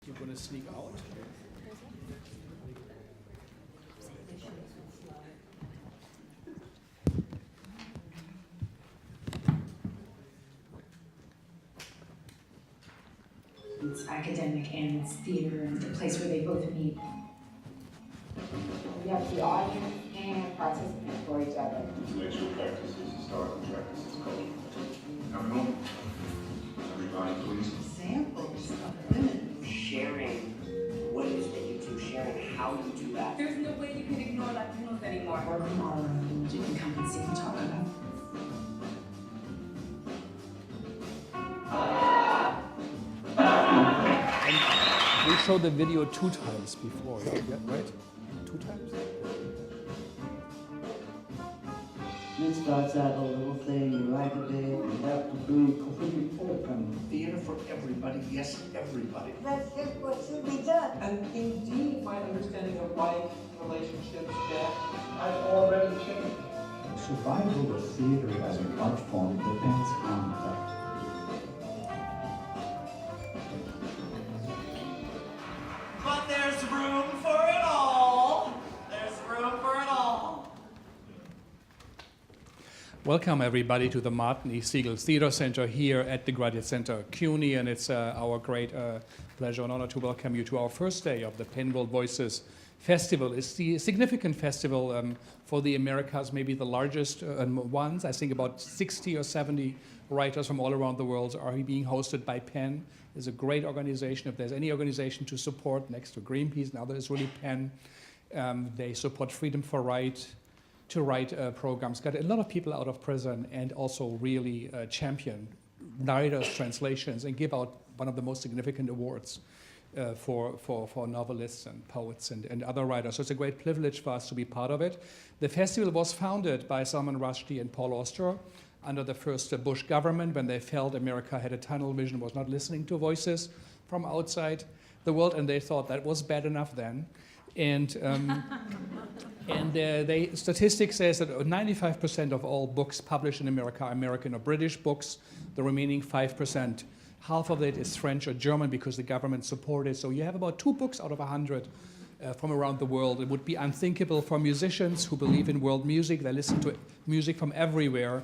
You're going to sneak out? It's academic and it's theater and the place where they both meet. We have the audience and participants for each other. Intellectual practice is historical practice. It's called. Everyone, everybody, please. Examples of women sharing what it is that you do, sharing how you do that. There's no way you can ignore Latinos anymore. Working all around, you can come and see and talk about. And we showed the video 2 times before, right? 2 times? It starts out a little thing, you like it big, you have to bring completely open. Theater for everybody, yes, everybody. That's just what should be done. And indeed, my understanding of life, relationships, death, I've already changed. Survival of theater as an art form depends on But there's room for it all. There's room for it all. Welcome everybody to the Martin E. Siegel Theater Center here at the Graduate Center CUNY, and it's our great pleasure and honor to welcome you to our first day of the Penn World Voices Festival. It's the significant festival for the Americas, maybe the largest ones. I think about 60 or 70 writers from all around the world are being hosted by Penn. It's a great organization. If there's any organization to support next to Greenpeace, now there's really Penn. They support Freedom for Right to write programs, got a lot of people out of prison, and also really champion writers' translations and give out one of the most significant awards for novelists and poets and other writers. So it's a great privilege for us to be part of it. The festival was founded by Salman Rushdie and Paul Auster under the first Bush government, when they felt America had a tunnel vision, was not listening to voices from outside the world, and they thought that was bad enough then. And statistics says that 95% of all books published in America are American or British books. The remaining 5%, half of it is French or German because the government supported. So you have about 2 books out of 100 from around the world. It would be unthinkable for musicians who believe in world music. They listen to music from everywhere,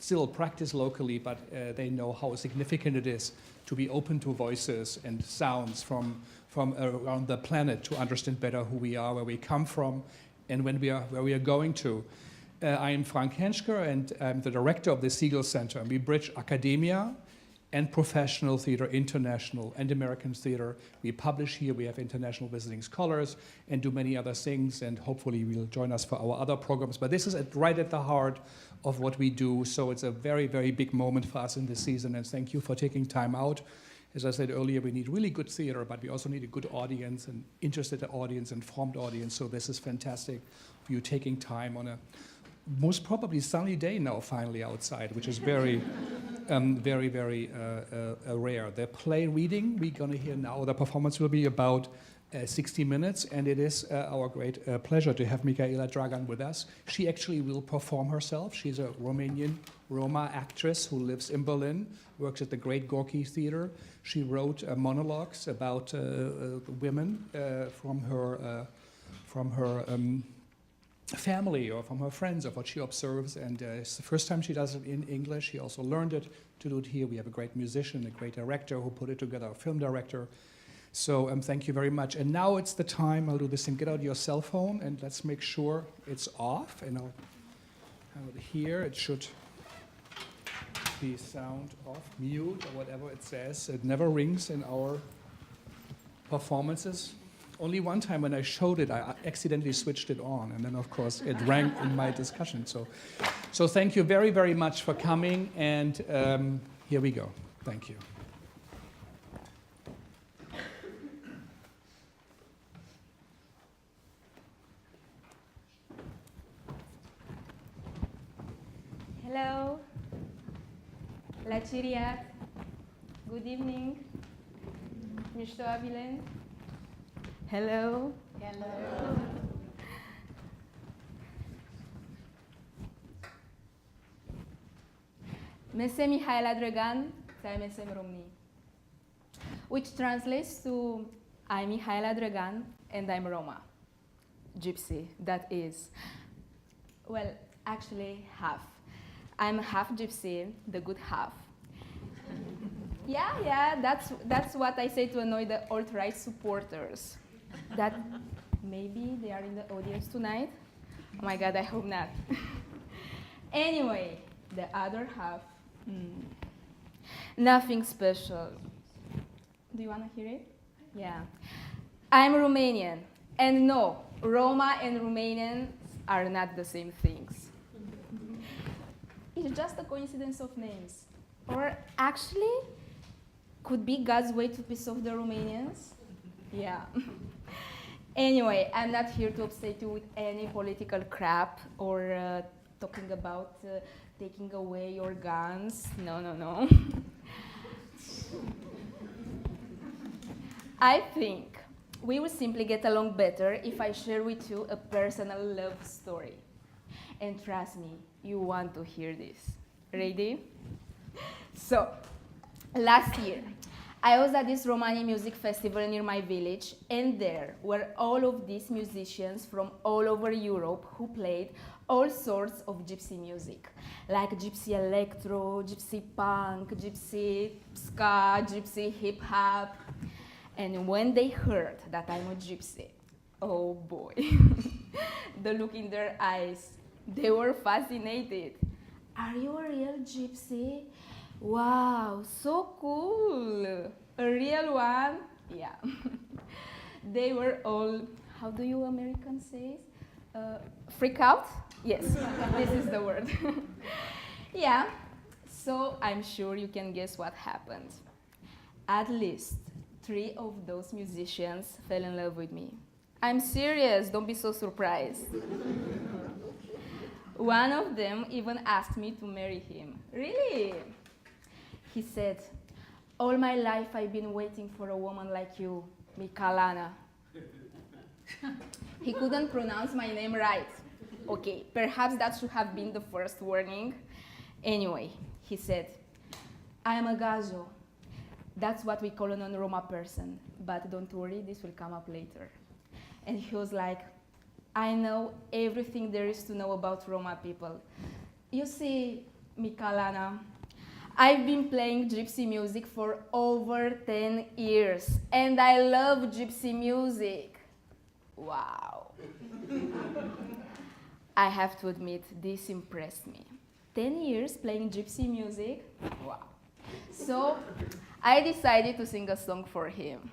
still practice locally, but they know how significant it is to be open to voices and sounds from around the planet to understand better who we are, where we come from, and where we are going to. I am Frank Henschker, and I'm the director of the Siegel Center. We bridge academia and professional theater, international and American theater. We publish here, we have international visiting scholars, and do many other things, and hopefully you'll join us for our other programs. But this is right at the heart of what we do, so it's a very, very big moment for us in this season, and thank you for taking time out. As I said earlier, we need really good theater, but we also need a good audience, an interested audience, informed audience. So this is fantastic for you taking time on a most probably sunny day now, finally outside, which is very, very, very rare. The play reading we're going to hear now, the performance will be about 60 minutes, and it is our great pleasure to have Mihaela Drăgan with us. She actually will perform herself. She's a Romanian Roma actress who lives in Berlin, works at the Great Gorky Theater. She wrote monologues about women from her family or from her friends, of what she observes, and it's the first time she does it in English. She also learned it to do it here. We have a great musician, a great director who put it together, a film director. So thank you very much. And now it's the time, I'll do this thing, get out your cell phone and let's make sure it's off. And I'll have it here, it should be sound off, mute, or whatever it says. It never rings in our performances. Only one time when I showed it, I accidentally switched it on, and then of course it rang in my discussion. So thank you very, very much for coming, and here we go. Thank you. Hello, La Chiriac, good evening, Mișto Abilen. Hello. Hello. Mesem Mihaela Drăgan, ți-ai mesem României, which translates to I'm Mihaela Drăgan, and I'm Roma. Gypsy, that is. Well, actually, half. I'm half gypsy, the good half. Yeah, that's what I say to annoy the alt-right supporters. That maybe they are in the audience tonight. Oh my God, I hope not. Anyway, the other half, nothing special. Do you want to hear it? Yeah. I'm Romanian, and no, Roma and Romanians are not the same things. It's just a coincidence of names. Or actually, could be God's way to piss off the Romanians? Yeah. Anyway, I'm not here to upset you with any political crap or talking about taking away your guns. No. I think we will simply get along better if I share with you a personal love story. And trust me, you want to hear this. Ready? So, last year, I was at this Romani music festival near my village, and there were all of these musicians from all over Europe who played all sorts of gypsy music, like gypsy electro, gypsy punk, gypsy ska, gypsy hip hop. And when they heard that I'm a gypsy, oh boy, the look in their eyes, they were fascinated. Are you a real gypsy? Wow, so cool. A real one? Yeah. They were all, how do you Americans say? Freak out? Yes, this is the word. Yeah, so I'm sure you can guess what happened. At least 3 of those musicians fell in love with me. I'm serious, don't be so surprised. One of them even asked me to marry him. Really? He said, all my life I've been waiting for a woman like you, Mihaela. He couldn't pronounce my name right. Okay, perhaps that should have been the first warning. Anyway, he said, I'm a gajo. That's what we call a non-Roma person, but don't worry, this will come up later. And he was like, I know everything there is to know about Roma people. You see, Mihaela, I've been playing gypsy music for over 10 years, and I love gypsy music. Wow. I have to admit, this impressed me. 10 years playing gypsy music? Wow. So I decided to sing a song for him.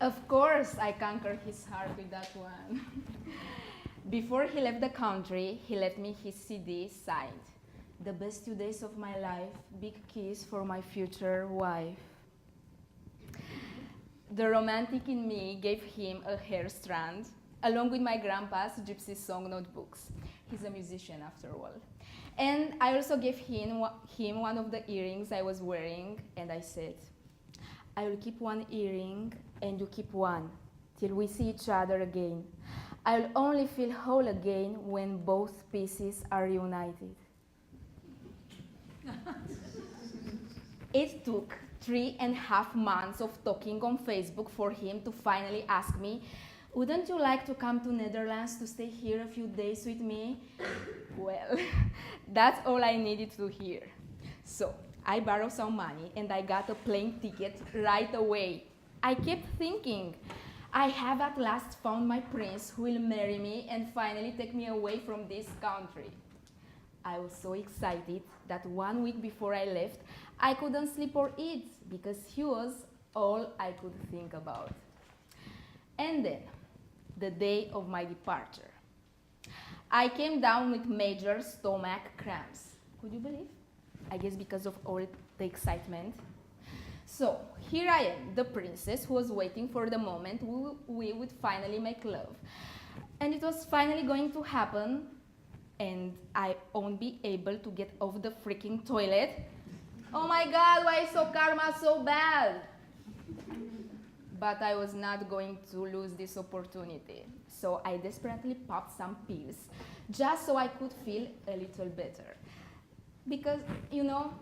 Of course, I conquered his heart with that one. Before he left the country, he left me his CD signed. The best 2 days of my life, big kiss for my future wife. the romantic in me gave him a hair strand, along with my grandpa's gypsy song notebooks. He's a musician after all. And I also gave him one of the earrings I was wearing, and I said, I will keep one earring and you keep one till we see each other again. I will only feel whole again when both pieces are reunited. It took 3.5 months of talking on Facebook for him to finally ask me, wouldn't you like to come to Netherlands to stay here a few days with me? Well, that's all I needed to hear. So I borrowed some money and I got a plane ticket right away. I kept thinking, I have at last found my prince who will marry me and finally take me away from this country. I was so excited that 1 week before I left, I couldn't sleep or eat because he was all I could think about. And then, the day of my departure, I came down with major stomach cramps. Could you believe? I guess because of all the excitement. So, here I am, the princess who was waiting for the moment we would finally make love. And it was finally going to happen, and I won't be able to get off the freaking toilet. Oh my God, why is so karma so bad? But I was not going to lose this opportunity. So I desperately popped some pills just so I could feel a little better. Because, you know,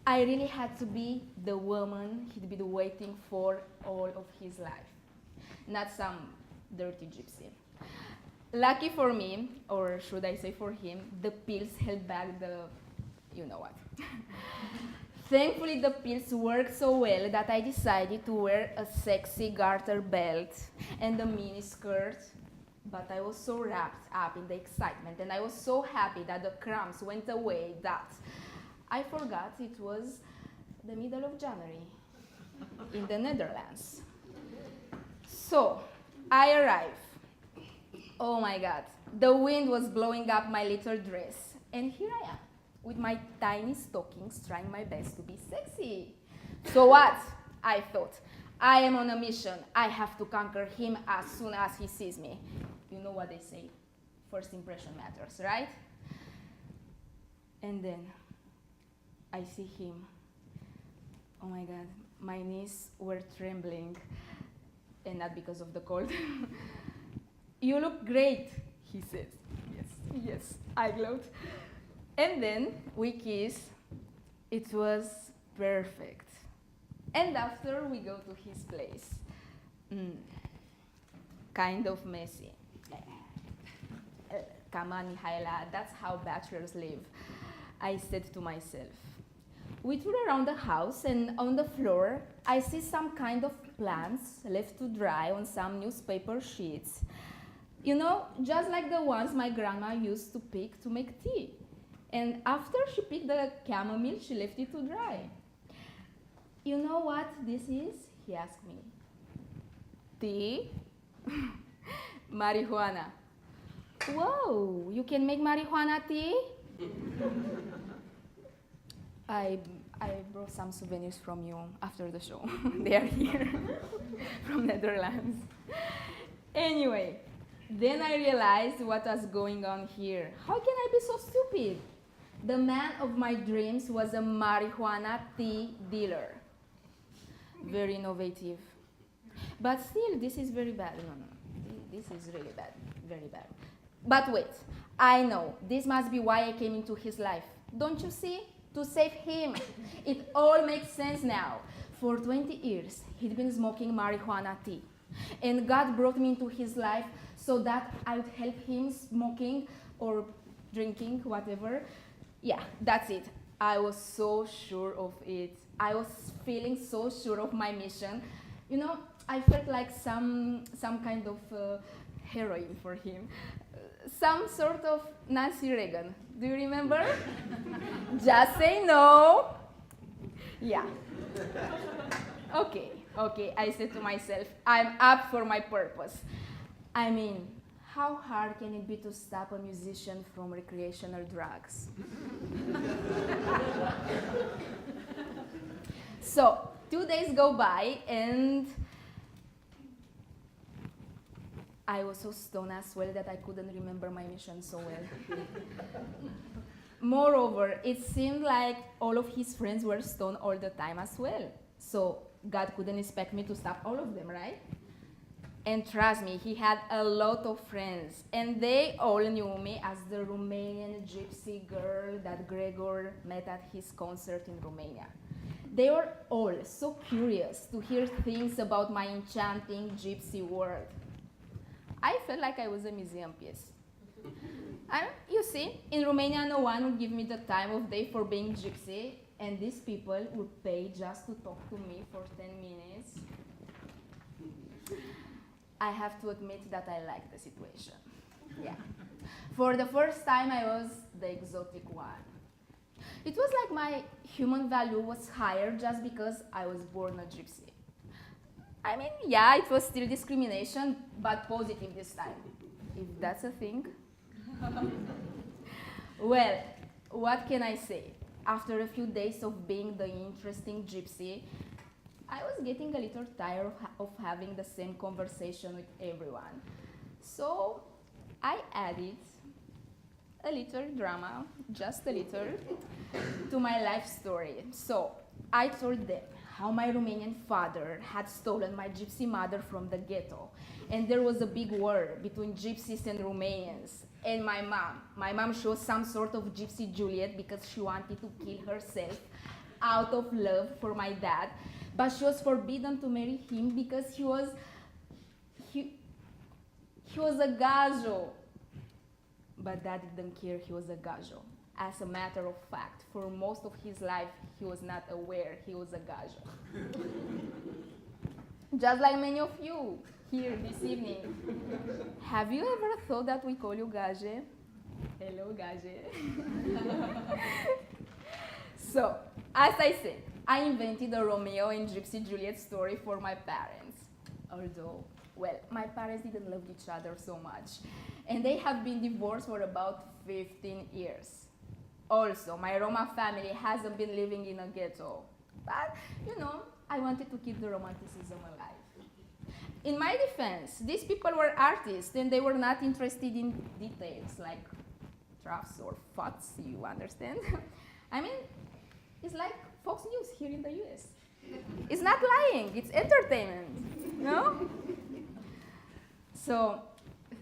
I really had to be the woman he'd been waiting for all of his life, not some dirty gypsy. Lucky for me, or should I say for him, the pills held back the, you know what. Thankfully, the pills worked so well that I decided to wear a sexy garter belt and a mini skirt. But I was so wrapped up in the excitement and I was so happy that the cramps went away that I forgot it was the middle of January in the Netherlands. So I arrived. Oh my God, the wind was blowing up my little dress. And here I am, with my tiny stockings, trying my best to be sexy. So what? I thought, I am on a mission. I have to conquer him as soon as he sees me. You know what they say, first impression matters, right? And then I see him. Oh my God, my knees were trembling, and not because of the cold. You look great, he says. Yes, I glowed. And then we kissed. It was perfect. And after we go to his place. Kind of messy. Come on, Mihaela, that's how bachelors live, I said to myself. We tour around the house, and on the floor, I see some kind of plants left to dry on some newspaper sheets. You know, just like the ones my grandma used to pick to make tea. And after she picked the chamomile, she left it to dry. You know what this is? He asked me. Tea? Marijuana. Whoa, you can make marijuana tea? I brought some souvenirs from you after the show. They are here from Netherlands. Anyway, then I realized what was going on here. How can I be so stupid? The man of my dreams was a marijuana tea dealer. Very innovative. But still, this is very bad. No. This is really bad. Very bad. But wait, I know. This must be why I came into his life. Don't you see? To save him. It all makes sense now. For 20 years, he'd been smoking marijuana tea. And God brought me into his life so that I would help him smoking or drinking, whatever. Yeah, that's it. I was so sure of it. I was feeling so sure of my mission. You know, I felt like some kind of heroine for him. Some sort of Nancy Reagan. Do you remember? Just say no. Yeah. Okay, I said to myself, I'm up for my purpose. I mean, how hard can it be to stop a musician from recreational drugs? So, 2 days go by, and I was so stoned as well that I couldn't remember my mission so well. Moreover, it seemed like all of his friends were stoned all the time as well. So God couldn't expect me to stop all of them, right? And trust me, he had a lot of friends, and they all knew me as the Romanian gypsy girl that Gregor met at his concert in Romania. They were all so curious to hear things about my enchanting gypsy world. I felt like I was a museum piece. And you see, in Romania, no one would give me the time of day for being gypsy, and these people would pay just to talk to me for 10 minutes. I have to admit that I liked the situation. Yeah. For the first time, I was the exotic one. It was like my human value was higher just because I was born a gypsy. I mean, yeah, it was still discrimination, but positive this time, if that's a thing. Well, what can I say? After a few days of being the interesting gypsy, I was getting a little tired of having the same conversation with everyone. So I added a little drama, just a little, to my life story. So I told them how my Romanian father had stolen my gypsy mother from the ghetto, and there was a big war between gypsies and Romanians. And my mom, she was some sort of gypsy Juliet because she wanted to kill herself out of love for my dad, but she was forbidden to marry him because he was a gajo. But Dad didn't care he was a gajo. As a matter of fact, for most of his life, he was not aware he was a gajo. Just like many of you here this evening. Have you ever thought that we call you gaje? Hello, gaje. So, as I said, I invented a Romeo and Gypsy Juliet story for my parents. Although, well, my parents didn't love each other so much. And they have been divorced for about 15 years. Also, my Roma family hasn't been living in a ghetto. But, you know, I wanted to keep the romanticism alive. In my defense, these people were artists and they were not interested in details like troughs or fucks, you understand? I mean, it's like Fox News here in the US. It's not lying, it's entertainment, no? So,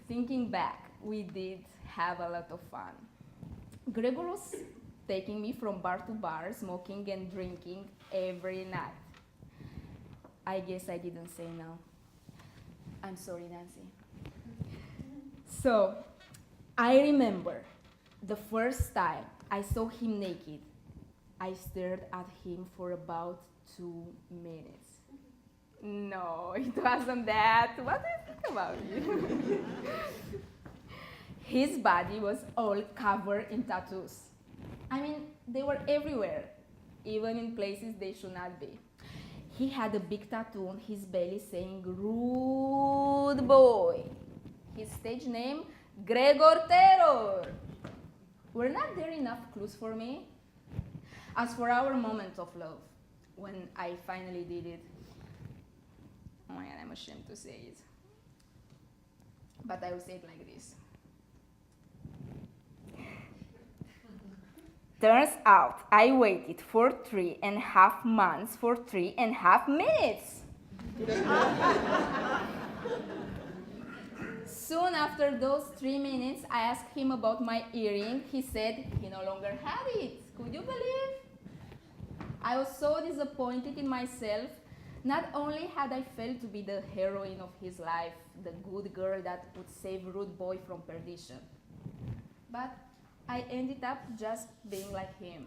thinking back, we did have a lot of fun. Gregor was taking me from bar to bar, smoking and drinking every night. I guess I didn't say no. I'm sorry, Nancy. So, I remember the first time I saw him naked, I stared at him for about 2 minutes. No, it wasn't that. What do you think about it? His body was all covered in tattoos. I mean, they were everywhere, even in places they should not be. He had a big tattoo on his belly saying, "Rude boy." His stage name, Gregor Terror. Were not there enough clues for me? As for our moment of love, when I finally did it, oh my God, I'm ashamed to say it. But I will say it like this. Turns out I waited for 3.5 months for 3.5 minutes. Soon after those 3 minutes, I asked him about my earring. He said he no longer had it. Could you believe? I was so disappointed in myself. Not only had I failed to be the heroine of his life, the good girl that would save rude boy from perdition, but I ended up just being like him.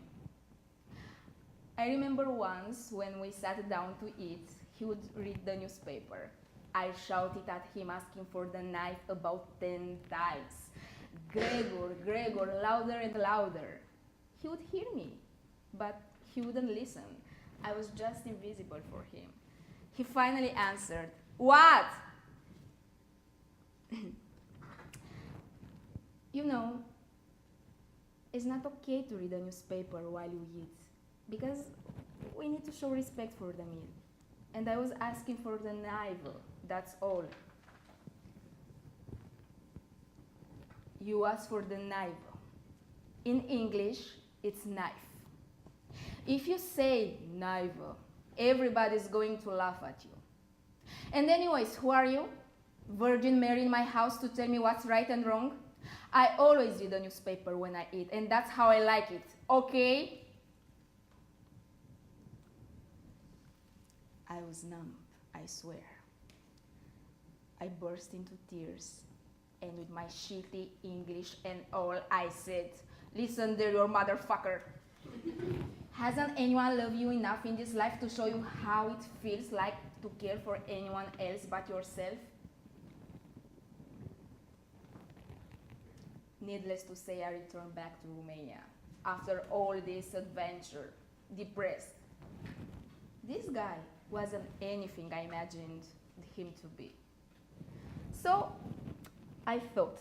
I remember once when we sat down to eat, he would read the newspaper. I shouted at him asking for the knife about 10 times. Gregor, Gregor, louder and louder. He would hear me, but he wouldn't listen. I was just invisible for him. He finally answered, "What?" You know, it's not okay to read a newspaper while you eat, because we need to show respect for the meal. And I was asking for the knife, that's all. you ask for the knife. In English, it's knife. If you say knife, everybody's going to laugh at you. And anyways, who are you? Virgin Mary in my house to tell me what's right and wrong? I always read a newspaper when I eat, and that's how I like it, okay? I was numb, I swear. I burst into tears, and with my shitty English and all, I said, listen there, you motherfucker. Hasn't anyone loved you enough in this life to show you how it feels like to care for anyone else but yourself? Needless to say, I returned back to Romania after all this adventure, depressed. This guy wasn't anything I imagined him to be. So I thought,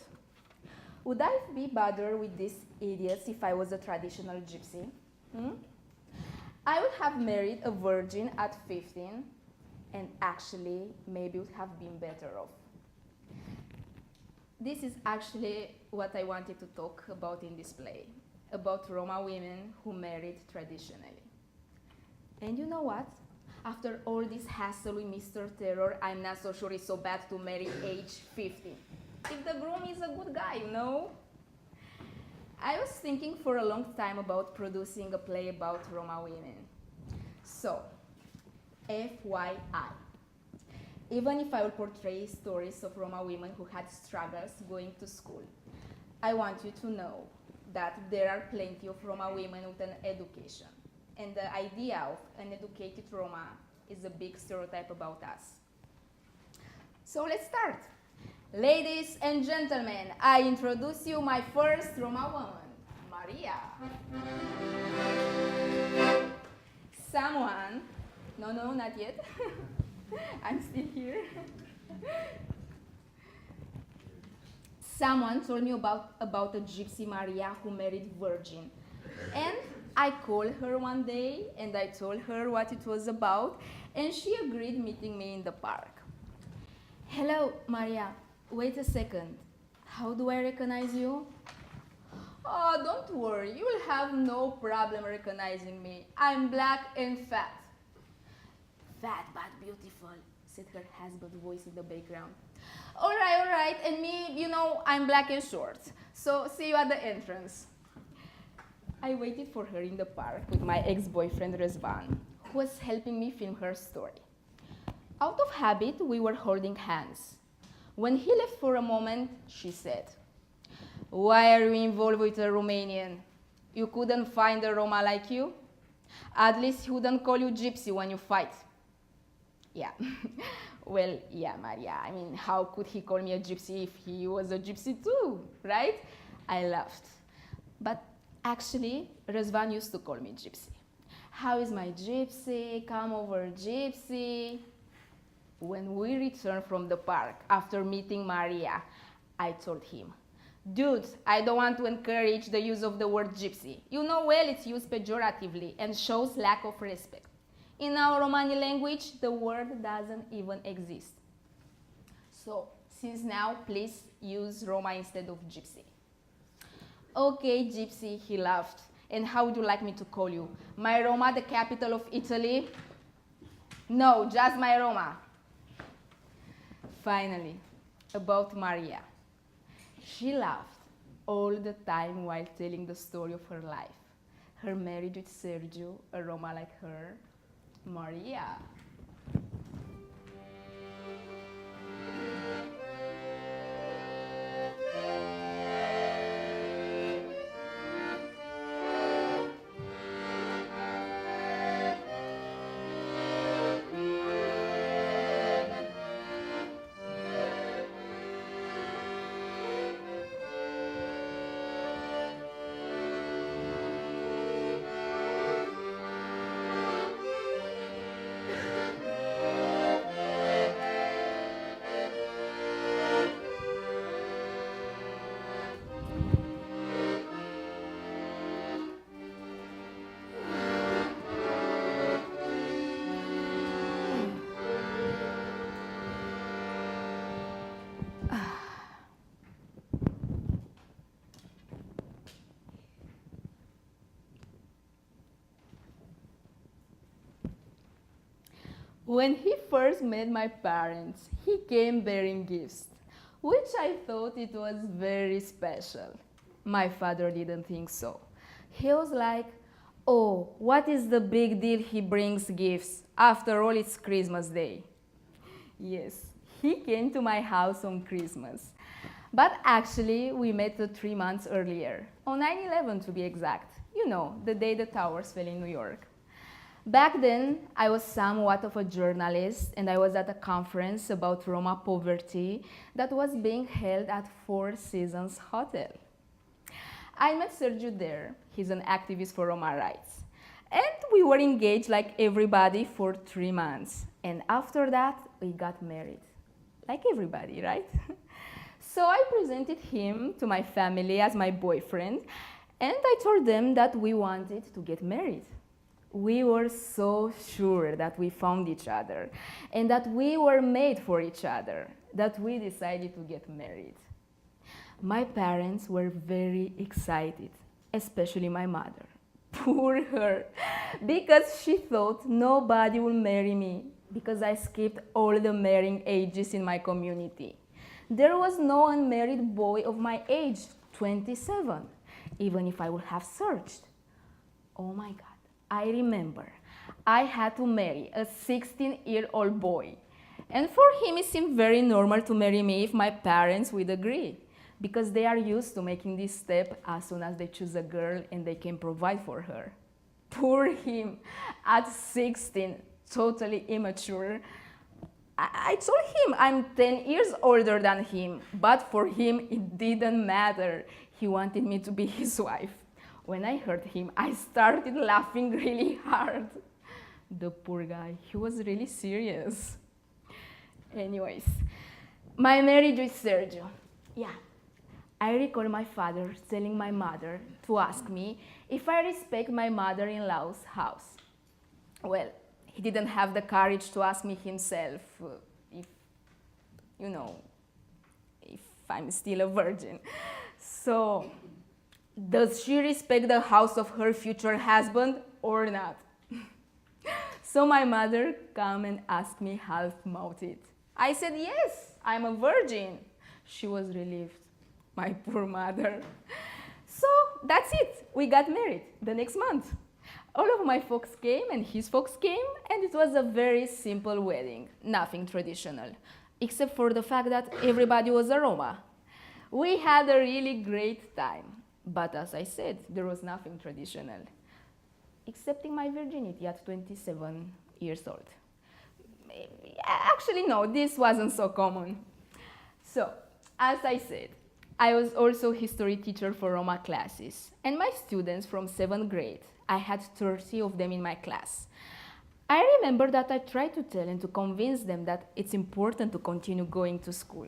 would I be bothered with these idiots if I was a traditional gypsy? I would have married a virgin at 15 and actually maybe would have been better off. This is actually what I wanted to talk about in this play, about Roma women who married traditionally. And you know what? After all this hassle with Mr. Terror, I'm not so sure it's so bad to marry age 50. If the groom is a good guy, you know? I was thinking for a long time about producing a play about Roma women. So, FYI. Even if I will portray stories of Roma women who had struggles going to school, I want you to know that there are plenty of Roma women with an education. And the idea of an educated Roma is a big stereotype about us. So let's start. Ladies and gentlemen, I introduce you my first Roma woman, Maria. Someone, no, not yet. I'm still here. Someone told me about a gypsy Maria who married virgin. And I called her one day and I told her what it was about, and she agreed meeting me in the park. Hello, Maria. Wait a second. How do I recognize you? Oh, don't worry. You will have no problem recognizing me. I'm black and fat. Fat but beautiful, said her husband's voice in the background. All right. And me, you know, I'm black and short. So see you at the entrance. I waited for her in the park with my ex-boyfriend Răzvan, who was helping me film her story. Out of habit, we were holding hands. When he left for a moment, she said, "Why are you involved with a Romanian? You couldn't find a Roma like you? At least he wouldn't call you gypsy when you fight." Yeah, well, yeah, Maria. I mean, how could he call me a gypsy if he was a gypsy too, right? I laughed. But actually, Răzvan used to call me gypsy. How is my gypsy? Come over, gypsy. When we returned from the park after meeting Maria, I told him, "Dude, I don't want to encourage the use of the word gypsy. You know well it's used pejoratively and shows lack of respect. In our Romani language, the word doesn't even exist. So, since now, please use Roma instead of gypsy." "Okay, gypsy," he laughed. "And how would you like me to call you? My Roma, the capital of Italy?" "No, just my Roma." Finally, about Maria. She laughed all the time while telling the story of her life. Her marriage with Sergio, a Roma like her, Maria. When he first met my parents, he came bearing gifts, which I thought it was very special. My father didn't think so. He was like, "Oh, what is the big deal he brings gifts? After all, it's Christmas Day." Yes, he came to my house on Christmas. But actually, we met 3 months earlier, on 9/11 to be exact. You know, the day the towers fell in New York. Back then, I was somewhat of a journalist, and I was at a conference about Roma poverty that was being held at Four Seasons Hotel. I met Sergiu there. He's an activist for Roma rights. And we were engaged like everybody for 3 months. And after that, we got married. Like everybody, right? So I presented him to my family as my boyfriend, and I told them that we wanted to get married. We were so sure that we found each other and that we were made for each other that we decided to get married. My parents were very excited, especially my mother. Poor her, because she thought nobody would marry me because I skipped all the marrying ages in my community. There was no unmarried boy of my age, 27, even if I would have searched. Oh my God, I remember I had to marry a 16-year-old boy. And for him, it seemed very normal to marry me if my parents would agree, because they are used to making this step as soon as they choose a girl and they can provide for her. Poor him, at 16, totally immature. I told him I'm 10 years older than him, but for him it didn't matter. He wanted me to be his wife. When I heard him, I started laughing really hard. The poor guy, he was really serious. Anyways, my marriage with Sergio. Yeah, I recall my father telling my mother to ask me if I respect my mother-in-law's house. Well, he didn't have the courage to ask me himself if I'm still a virgin. So, does she respect the house of her future husband or not? So my mother came and asked me half-mouthed. I said, yes, I'm a virgin. She was relieved, my poor mother. So that's it. We got married the next month. All of my folks came and his folks came, and it was a very simple wedding, nothing traditional, except for the fact that everybody was a Roma. We had a really great time, but as I said, there was nothing traditional, excepting my virginity at 27 years old. Actually, no, this wasn't so common. So, as I said, I was also a history teacher for Roma classes, and my students from 7th grade, I had 30 of them in my class. I remember that I tried to tell and to convince them that it's important to continue going to school.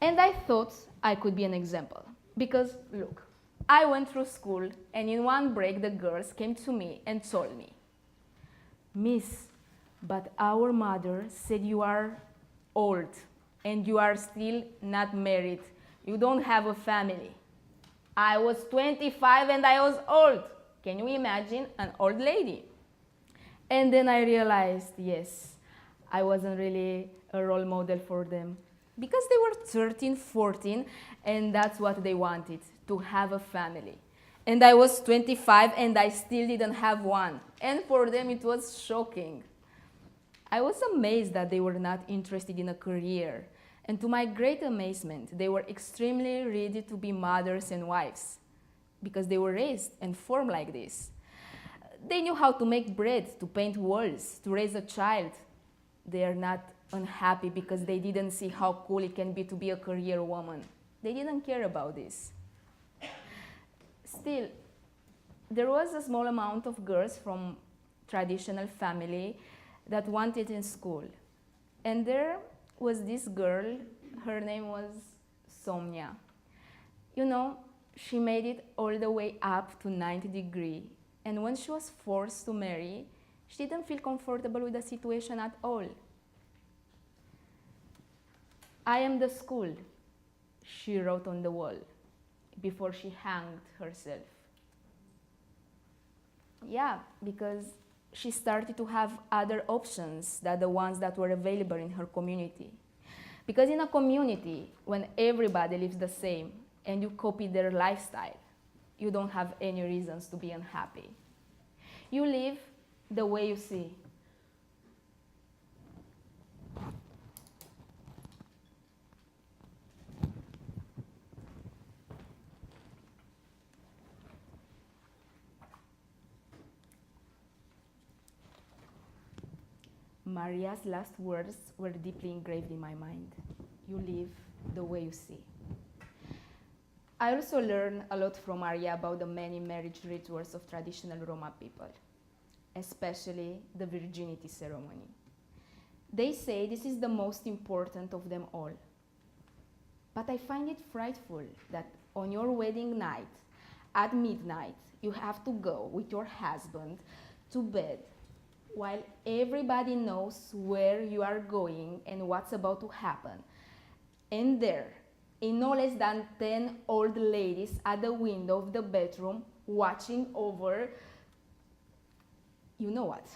And I thought I could be an example, because look, I went through school, and in one break the girls came to me and told me, "Miss, but our mother said you are old, and you are still not married. You don't have a family." I was 25 and I was old. Can you imagine an old lady? And then I realized, yes, I wasn't really a role model for them, because they were 13, 14, and that's what they wanted, to have a family. And I was 25 and I still didn't have one. And for them it was shocking. I was amazed that they were not interested in a career. And to my great amazement, they were extremely ready to be mothers and wives, because they were raised and formed like this. They knew how to make bread, to paint walls, to raise a child. They are not unhappy because they didn't see how cool it can be to be a career woman. They didn't care about this. Still, there was a small amount of girls from traditional family that wanted in school. And there was this girl, her name was Sonia. You know, she made it all the way up to 90 degrees. And when she was forced to marry, she didn't feel comfortable with the situation at all. "I am the school," she wrote on the wall before she hanged herself. Yeah, because she started to have other options than the ones that were available in her community. Because in a community, when everybody lives the same and you copy their lifestyle, you don't have any reasons to be unhappy. You live the way you see. Maria's last words were deeply engraved in my mind. You live the way you see. I also learned a lot from Maria about the many marriage rituals of traditional Roma people, especially the virginity ceremony. They say this is the most important of them all. But I find it frightful that on your wedding night, at midnight, you have to go with your husband to bed while everybody knows where you are going and what's about to happen. And there, in no less than 10 old ladies at the window of the bedroom watching over, you know what.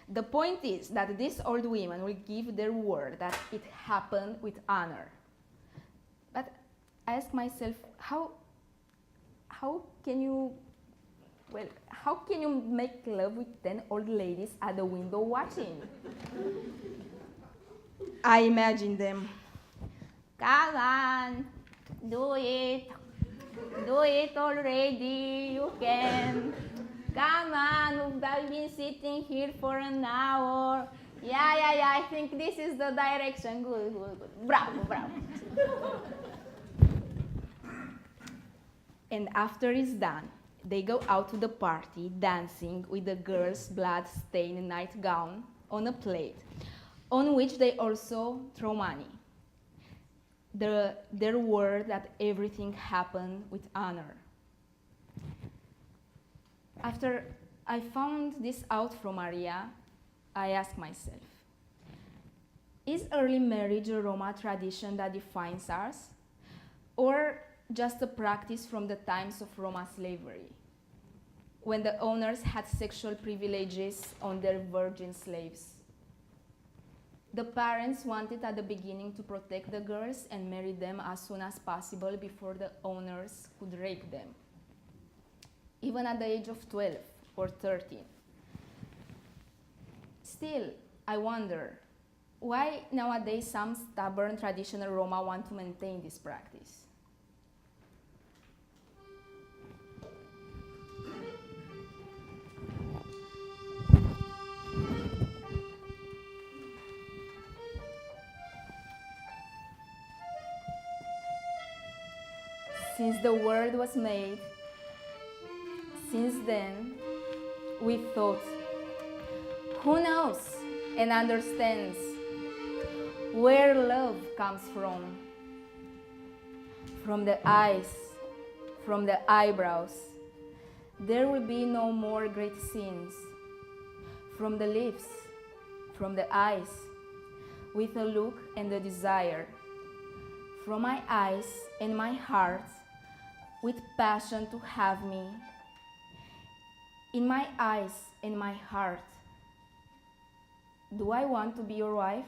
The point is that these old women will give their word that it happened with honor. But I ask myself, how can you make love with 10 old ladies at the window watching? I imagine them. Come on, do it already, you can. Come on, I've been sitting here for an hour. Yeah, I think this is the direction. Good. Bravo. And after it's done, they go out to the party, dancing with the girl's blood-stained nightgown on a plate, on which they also throw money. Their word that everything happened with honor. After I found this out from Maria, I asked myself, is early marriage a Roma tradition that defines us, or just a practice from the times of Roma slavery, when the owners had sexual privileges on their virgin slaves? The parents wanted at the beginning to protect the girls and marry them as soon as possible before the owners could rape them, even at the age of 12 or 13. Still, I wonder, why nowadays some stubborn traditional Roma want to maintain this practice? Since the world was made, since then, we thought, who knows and understands where love comes from? From the eyes, from the eyebrows, there will be no more great sins. From the lips, from the eyes, with a look and a desire. From my eyes and my heart, with passion to have me. In my eyes and my heart, do I want to be your wife?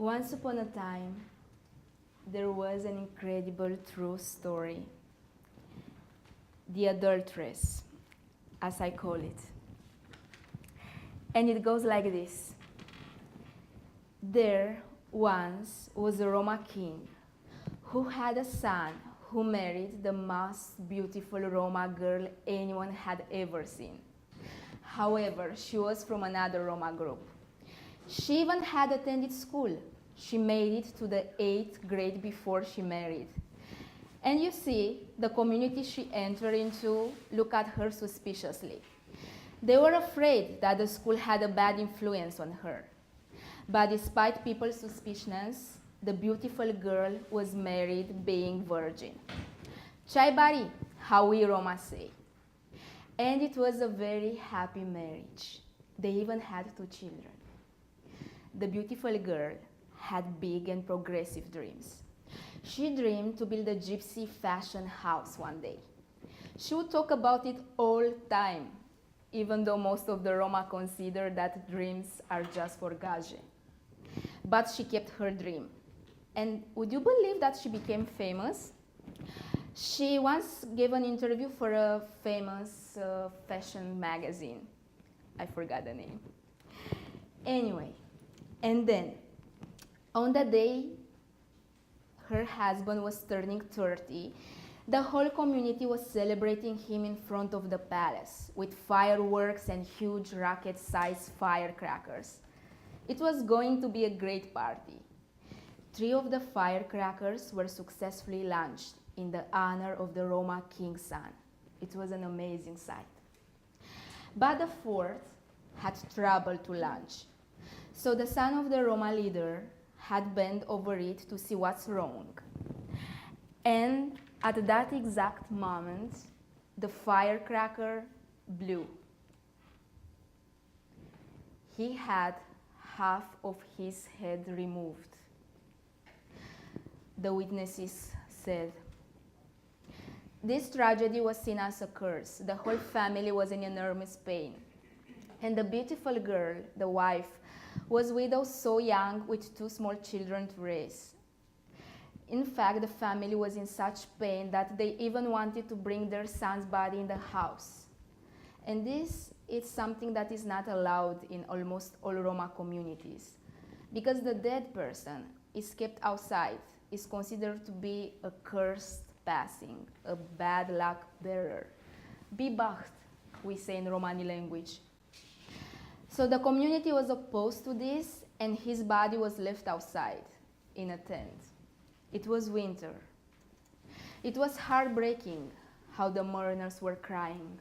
Once upon a time, there was an incredible true story. The adulteress, as I call it. And it goes like this. There once was a Roma king who had a son who married the most beautiful Roma girl anyone had ever seen. However, she was from another Roma group. She even had attended school. She made it to the 8th grade before she married. And you see, the community she entered into looked at her suspiciously. They were afraid that the school had a bad influence on her. But despite people's suspicions, the beautiful girl was married being virgin. Chai bari, how we Roma say. And it was a very happy marriage. They even had 2 children. The beautiful girl had big and progressive dreams. She dreamed to build a gypsy fashion house one day. She would talk about it all the time, even though most of the Roma consider that dreams are just for gage. But she kept her dream. And would you believe that she became famous? She once gave an interview for a famous fashion magazine. I forgot the name. Anyway, and then, on the day her husband was turning 30, the whole community was celebrating him in front of the palace with fireworks and huge rocket-sized firecrackers. It was going to be a great party. 3 of the firecrackers were successfully launched in the honor of the Roma king's son. It was an amazing sight. But the 4th had trouble to launch. So the son of the Roma leader had bent over it to see what's wrong. And at that exact moment, the firecracker blew. He had half of his head removed. The witnesses said, this tragedy was seen as a curse. The whole family was in enormous pain. And the beautiful girl, the wife, was widowed so young with 2 small children to raise. In fact, the family was in such pain that they even wanted to bring their son's body in the house. And this is something that is not allowed in almost all Roma communities, because the dead person is kept outside, is considered to be a cursed passing, a bad luck bearer. Bibacht, we say in Romani language. So the community was opposed to this, and his body was left outside in a tent. It was winter. It was heartbreaking how the mourners were crying.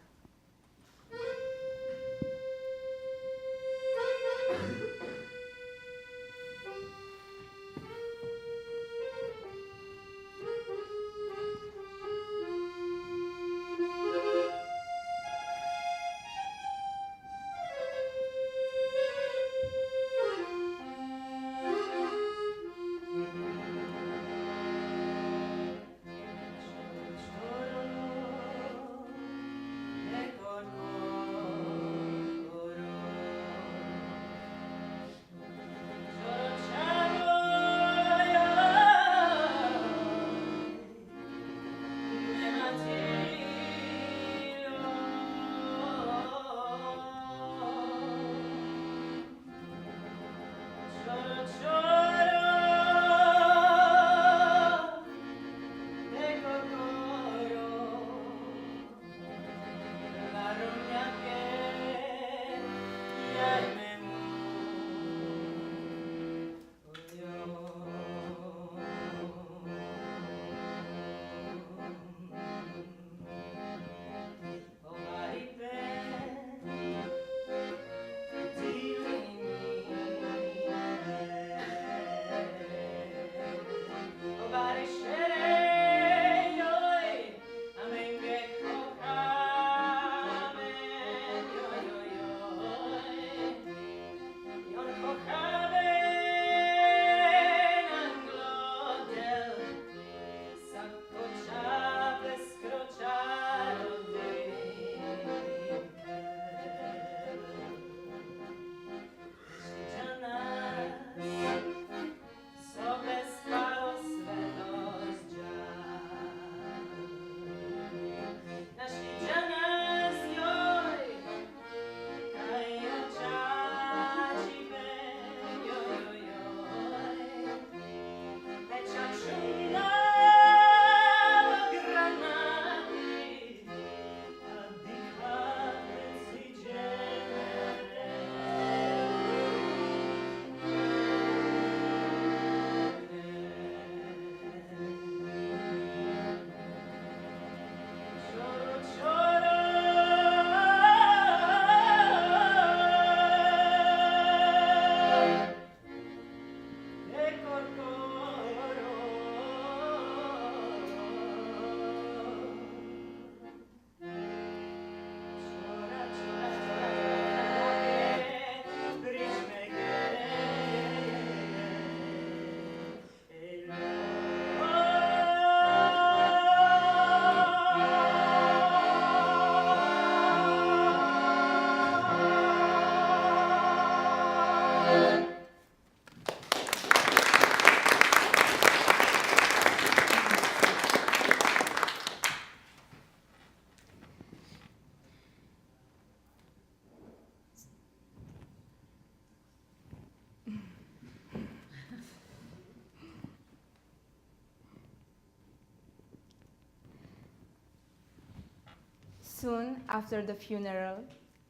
Soon after the funeral,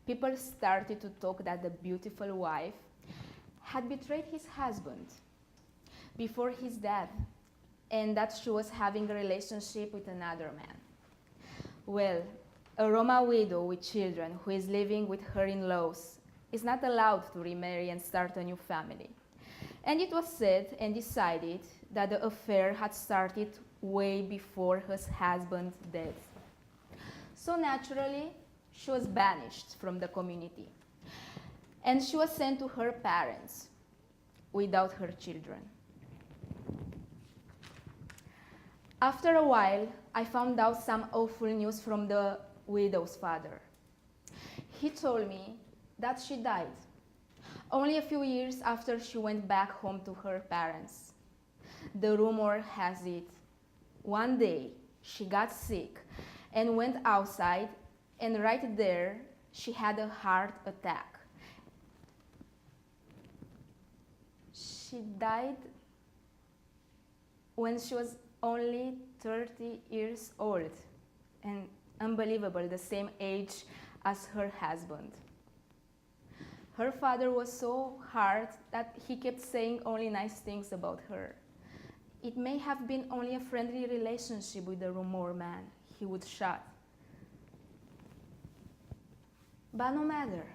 people started to talk that the beautiful wife had betrayed his husband before his death, and that she was having a relationship with another man. Well, a Roma widow with children who is living with her in-laws is not allowed to remarry and start a new family. And it was said and decided that the affair had started way before her husband's death. So naturally, she was banished from the community. And she was sent to her parents without her children. After a while, I found out some awful news from the widow's father. He told me that she died only a few years after she went back home to her parents. The rumor has it, one day she got sick and went outside, and right there she had a heart attack. She died when she was only 30 years old, and unbelievable, the same age as her husband. Her father was so hard that he kept saying only nice things about her. It may have been only a friendly relationship with the rumor man, he would shout. But no matter,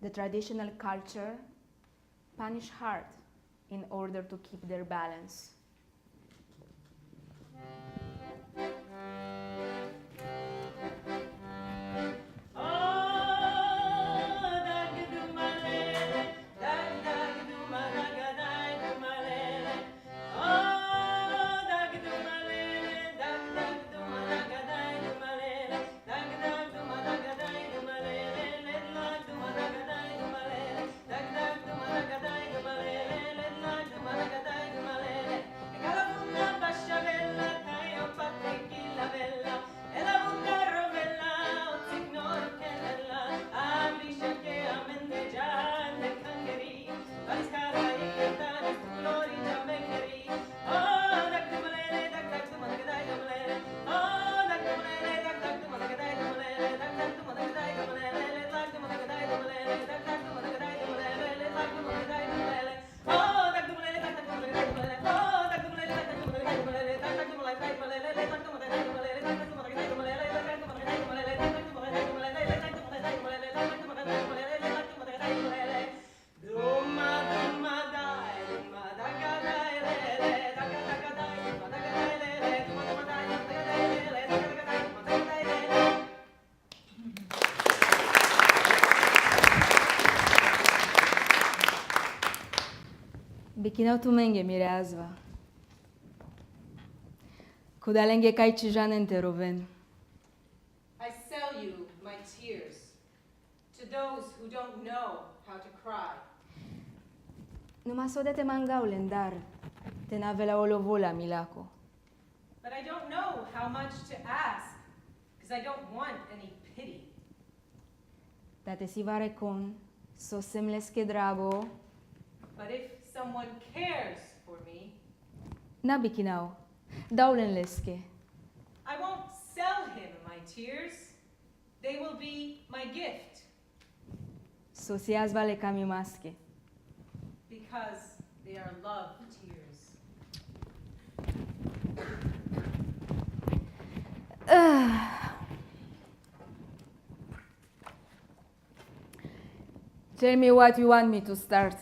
the traditional culture punish hard in order to keep their balance. Bikinau tu menge mireazva. Kudalenge kai chijanente roven. I sell you my tears to those who don't know how to cry. Numa sodete mangaulen dar, te navela olovola milako. But I don't know how much to ask, because I don't want any pity. Date si varecon, so semleske drago. But if someone cares for me, Na bikinau, daulen leske. I won't sell him my tears. They will be my gift, So si azvale kami maske. because they are love tears. Tell me what you want me to start.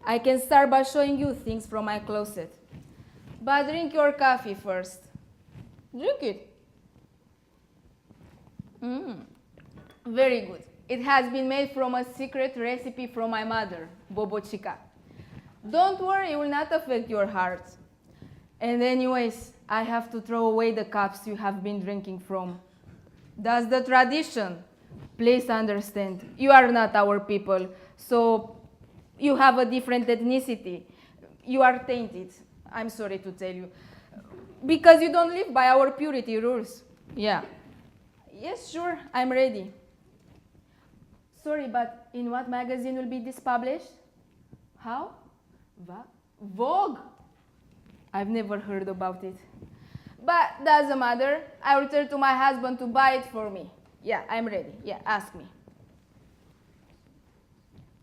I can start by showing you things from my closet. But drink your coffee first. Drink it. Very good. It has been made from a secret recipe from my mother, Bobocica. Don't worry, it will not affect your heart. And anyways, I have to throw away the cups you have been drinking from. That's the tradition. Please understand, you are not our people, so you have a different ethnicity. You are tainted, I'm sorry to tell you, because you don't live by our purity rules. Yeah. Yes, sure, I'm ready. Sorry, but in what magazine will be this published? How? Vogue? I've never heard about it. But doesn't matter. I return to my husband to buy it for me. Yeah, I'm ready. Yeah, ask me.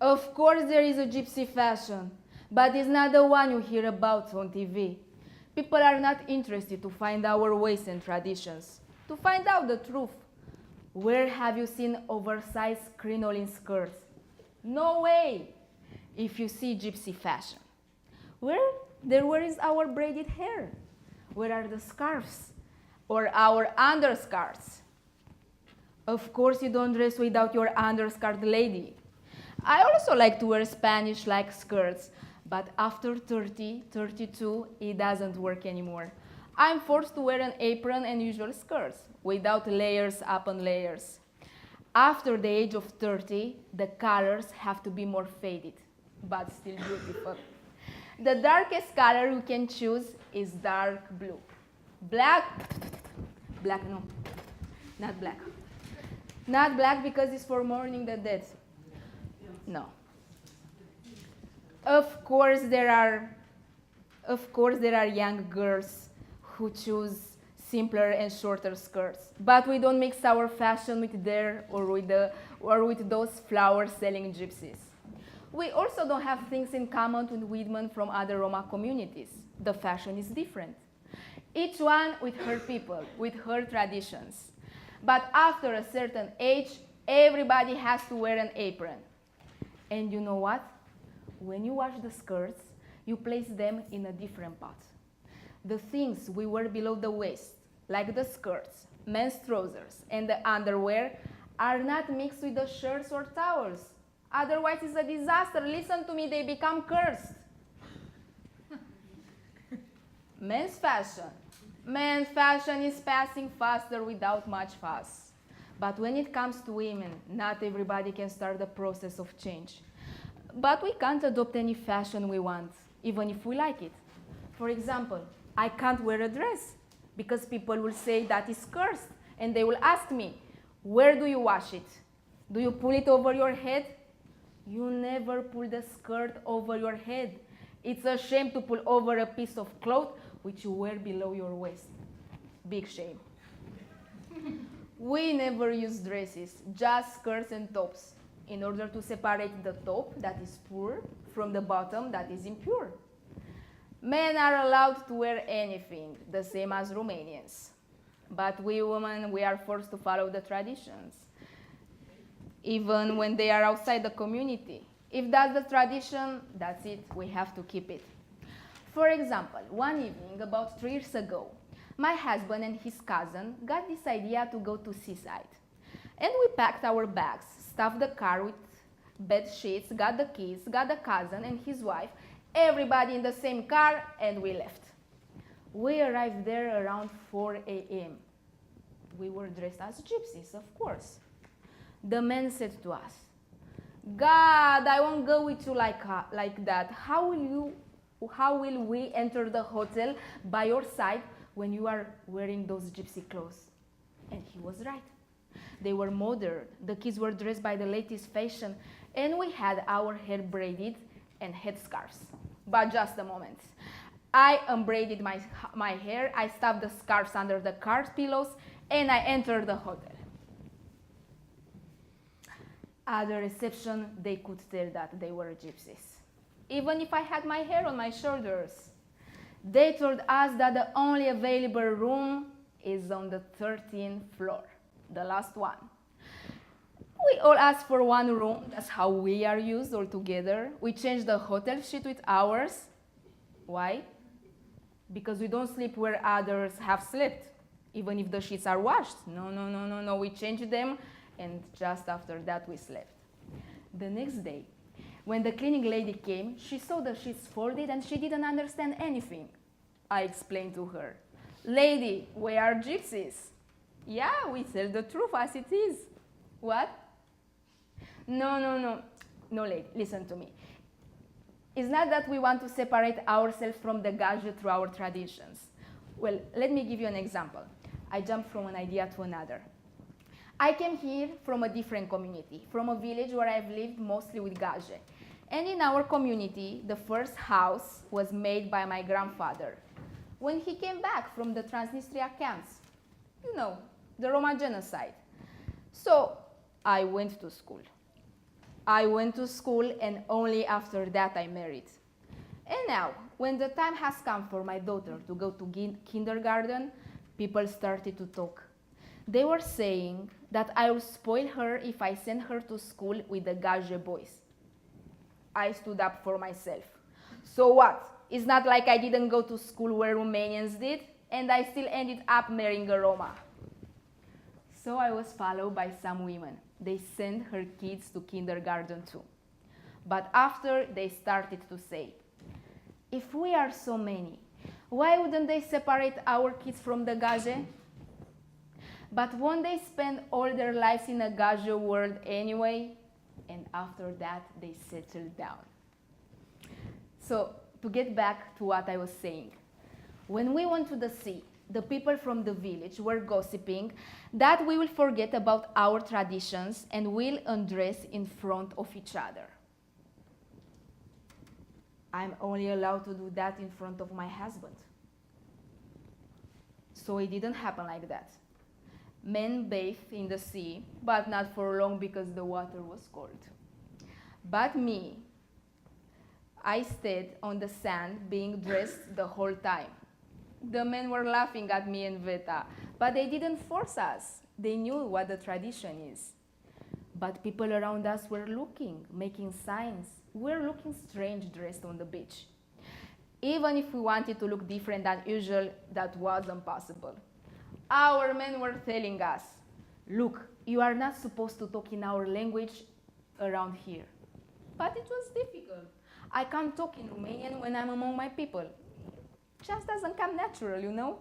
Of course there is a gypsy fashion, but it's not the one you hear about on TV. People are not interested to find our ways and traditions, to find out the truth. Where have you seen oversized crinoline skirts? No way! If you see gypsy fashion. Where is our braided hair? Where are the scarves? Or our underscarves? Of course you don't dress without your underskirt, lady. I also like to wear Spanish-like skirts, but after 30, 32, it doesn't work anymore. I'm forced to wear an apron and usual skirts, without layers upon layers. After the age of 30, the colors have to be more faded, but still beautiful. The darkest color you can choose is dark blue. Black, no, not black. Not black because it's for mourning the dead. No. Of course there are young girls who choose simpler and shorter skirts, but we don't mix our fashion with their or with those flower-selling gypsies. We also don't have things in common with women from other Roma communities. The fashion is different. Each one with her people, with her traditions. But after a certain age, everybody has to wear an apron. And you know what? When you wash the skirts, you place them in a different pot. The things we wear below the waist, like the skirts, men's trousers, and the underwear, are not mixed with the shirts or towels. Otherwise, it's a disaster. Listen to me, they become cursed. Men's fashion. Men's fashion is passing faster without much fuss. But when it comes to women, not everybody can start the process of change. But we can't adopt any fashion we want, even if we like it. For example, I can't wear a dress because people will say that is cursed, and they will ask me, where do you wash it? Do you pull it over your head? You never pull the skirt over your head. It's a shame to pull over a piece of cloth which you wear below your waist. Big shame. We never use dresses, just skirts and tops, in order to separate the top that is pure from the bottom that is impure. Men are allowed to wear anything, the same as Romanians. But we women, we are forced to follow the traditions, even when they are outside the community. If that's the tradition, that's it, we have to keep it. For example, one evening, about 3 years ago, my husband and his cousin got this idea to go to seaside. And we packed our bags, stuffed the car with bed sheets, got the keys, got the cousin and his wife, everybody in the same car, and we left. We arrived there around 4 a.m. We were dressed as gypsies, of course. The man said to us, God, I won't go with you like that. How will we enter the hotel by your side when you are wearing those gypsy clothes? And he was right. They were modern, the kids were dressed by the latest fashion, and we had our hair braided and headscarves. But just a moment. I unbraided my hair, I stuffed the scarves under the car pillows, and I entered the hotel. At the reception, they could tell that they were gypsies, even if I had my hair on my shoulders. They told us that the only available room is on the 13th floor, the last one. We all asked for one room, that's how we are used all together. We changed the hotel sheet with ours. Why? Because we don't sleep where others have slept, even if the sheets are washed. No, we changed them, and just after that we slept. The next day, when the cleaning lady came, she saw the sheets folded and she didn't understand anything. I explained to her, lady, we are gypsies. Yeah, we tell the truth as it is. What? No, lady, listen to me. It's not that we want to separate ourselves from the gadget through our traditions. Well, let me give you an example. I jumped from an idea to another. I came here from a different community, from a village where I've lived mostly with gaje. And in our community, the first house was made by my grandfather. when he came back from the Transnistria camps. You know, the Roma genocide. So I went to school. I went to school, and only after that I married. And now, when the time has come for my daughter to go to kindergarten, people started to talk. They were saying that I will spoil her if I send her to school with the Gaje boys. I stood up for myself. So what? It's not like I didn't go to school where Romanians did, and I still ended up marrying a Roma. So I was followed by some women. They sent her kids to kindergarten too. But after, they started to say, if we are so many, why wouldn't they separate our kids from the Gaje? But won't they spend all their lives in a Gaje world anyway? And after that, they settled down. So, to get back to what I was saying, when we went to the sea, the people from the village were gossiping that we will forget about our traditions and will undress in front of each other. I'm only allowed to do that in front of my husband. So it didn't happen like that. Men bathed in the sea, but not for long because the water was cold. But me, I stayed on the sand being dressed the whole time. The men were laughing at me and Veta, but they didn't force us. They knew what the tradition is. But people around us were looking, making signs. We were looking strange dressed on the beach. Even if we wanted to look different than usual, that wasn't possible. Our men were telling us, look, you are not supposed to talk in our language around here. But it was difficult. I can't talk in Romanian when I'm among my people. Just doesn't come natural, you know?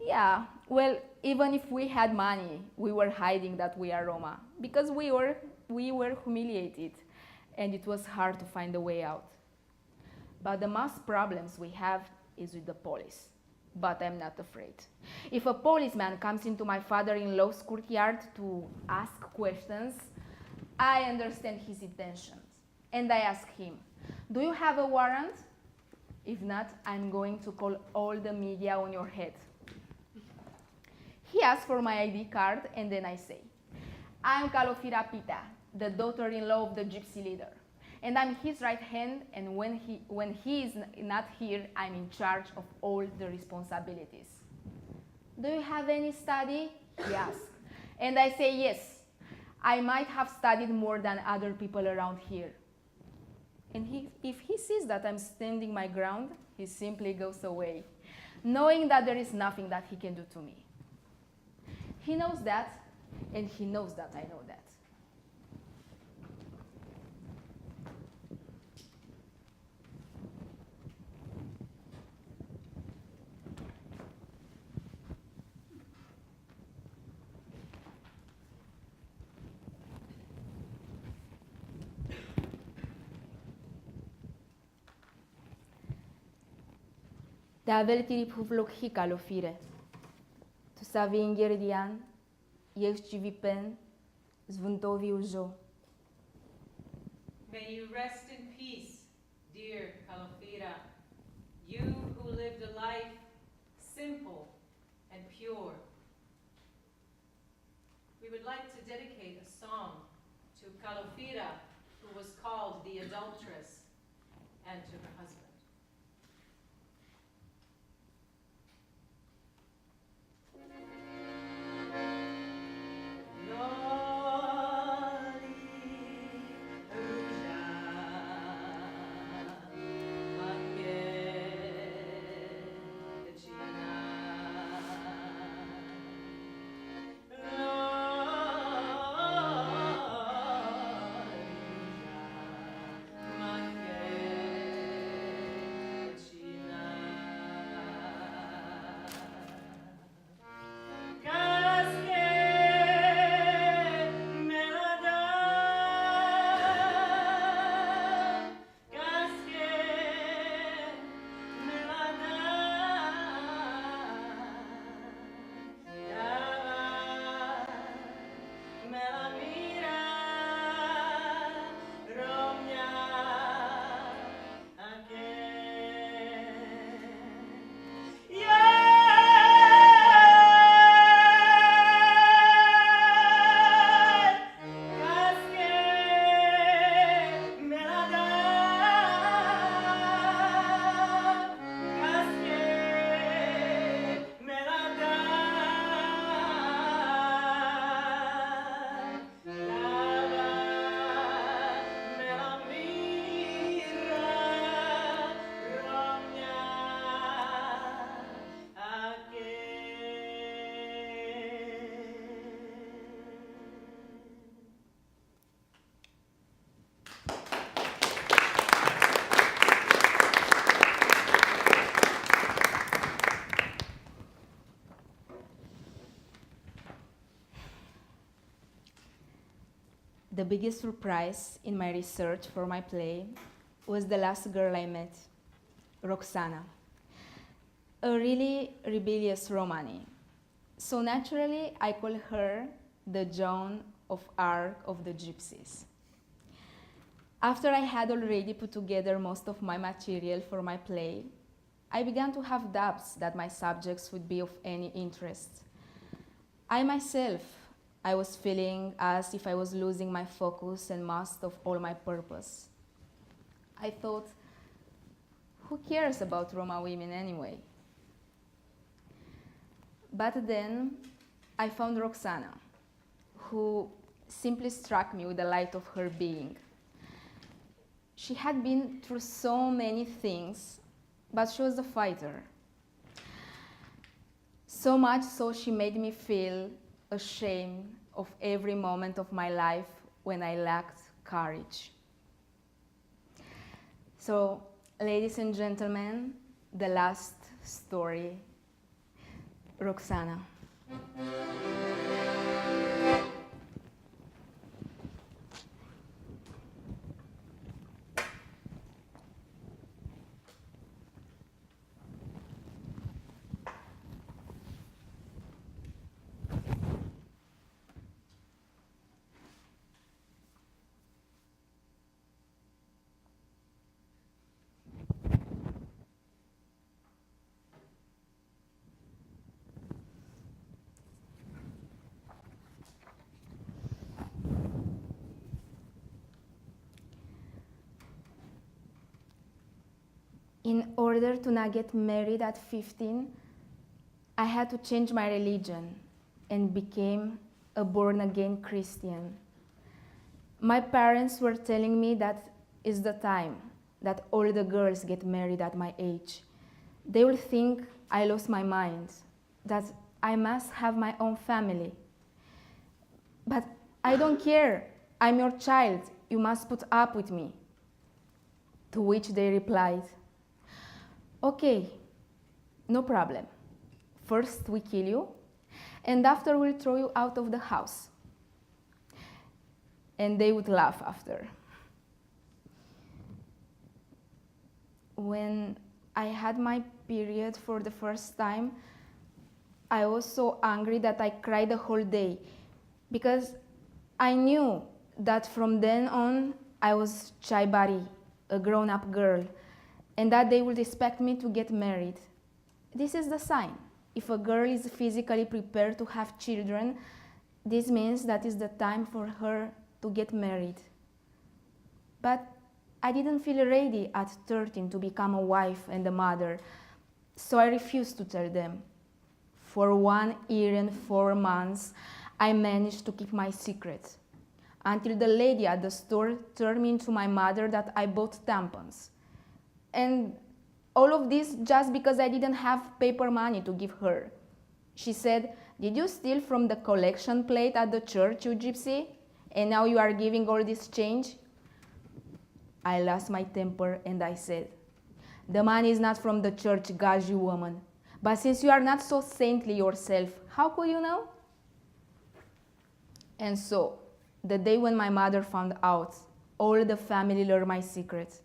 Yeah, well, even if we had money, we were hiding that we are Roma because we were humiliated and it was hard to find a way out. But the most problems we have is with the police. But I'm not afraid. If a policeman comes into my father-in-law's courtyard to ask questions, I understand his intentions. And I ask him, do you have a warrant? If not, I'm going to call all the media on your head. He asks for my ID card, and then I say, I'm Calofira Pita, the daughter-in-law of the gypsy leader. And I'm his right hand, and when he is not here, I'm in charge of all the responsibilities. Do you have any study? He asks. And I say yes. I might have studied more than other people around here. And if he sees that I'm standing my ground, he simply goes away, knowing that there is nothing that he can do to me. He knows that, and he knows that I know that. Da veltiri puvlok hikalo fire. Tu savi ingeridian, jechci pen, zvuntovi ujo. May you rest in peace, dear Calofira, you who lived a life simple and pure. We would like to dedicate a song to Calofira, who was called the adulteress, and to her husband. biggest surprise in my research for my play was the last girl I met, Roxana, a really rebellious Romani. So naturally, I call her the Joan of Arc of the Gypsies. After I had already put together most of my material for my play, I began to have doubts that my subjects would be of any interest. I myself, I was feeling as if I was losing my focus and most of all my purpose. I thought, who cares about Roma women anyway? But then I found Roxana, who simply struck me with the light of her being. She had been through so many things, but she was a fighter. So much so she made me feel ashamed of every moment of my life when I lacked courage. So, ladies and gentlemen, the last story, Roxana. In order to not get married at 15, I had to change my religion and became a born-again Christian. My parents were telling me that it's the time that all the girls get married at my age. They will think I lost my mind, that I must have my own family. But I don't care. I'm your child. You must put up with me. To which they replied, okay, no problem. First we kill you, and after we'll throw you out of the house. And they would laugh after. When I had my period for the first time, I was so angry that I cried the whole day, because I knew that from then on I was Chaibari, a grown-up girl, and that they would expect me to get married. This is the sign. If a girl is physically prepared to have children, this means that it's the time for her to get married. But I didn't feel ready at 13 to become a wife and a mother, so I refused to tell them. For 1 year and 4 months, I managed to keep my secret, until the lady at the store turned me into my mother that I bought tampons. And all of this just because I didn't have paper money to give her. She said, "Did you steal from the collection plate at the church, you gypsy? And now you are giving all this change?" I lost my temper and I said, "The money is not from the church, gosh, you woman. But since you are not so saintly yourself, how could you know?" And so, the day when my mother found out, all the family learned my secret.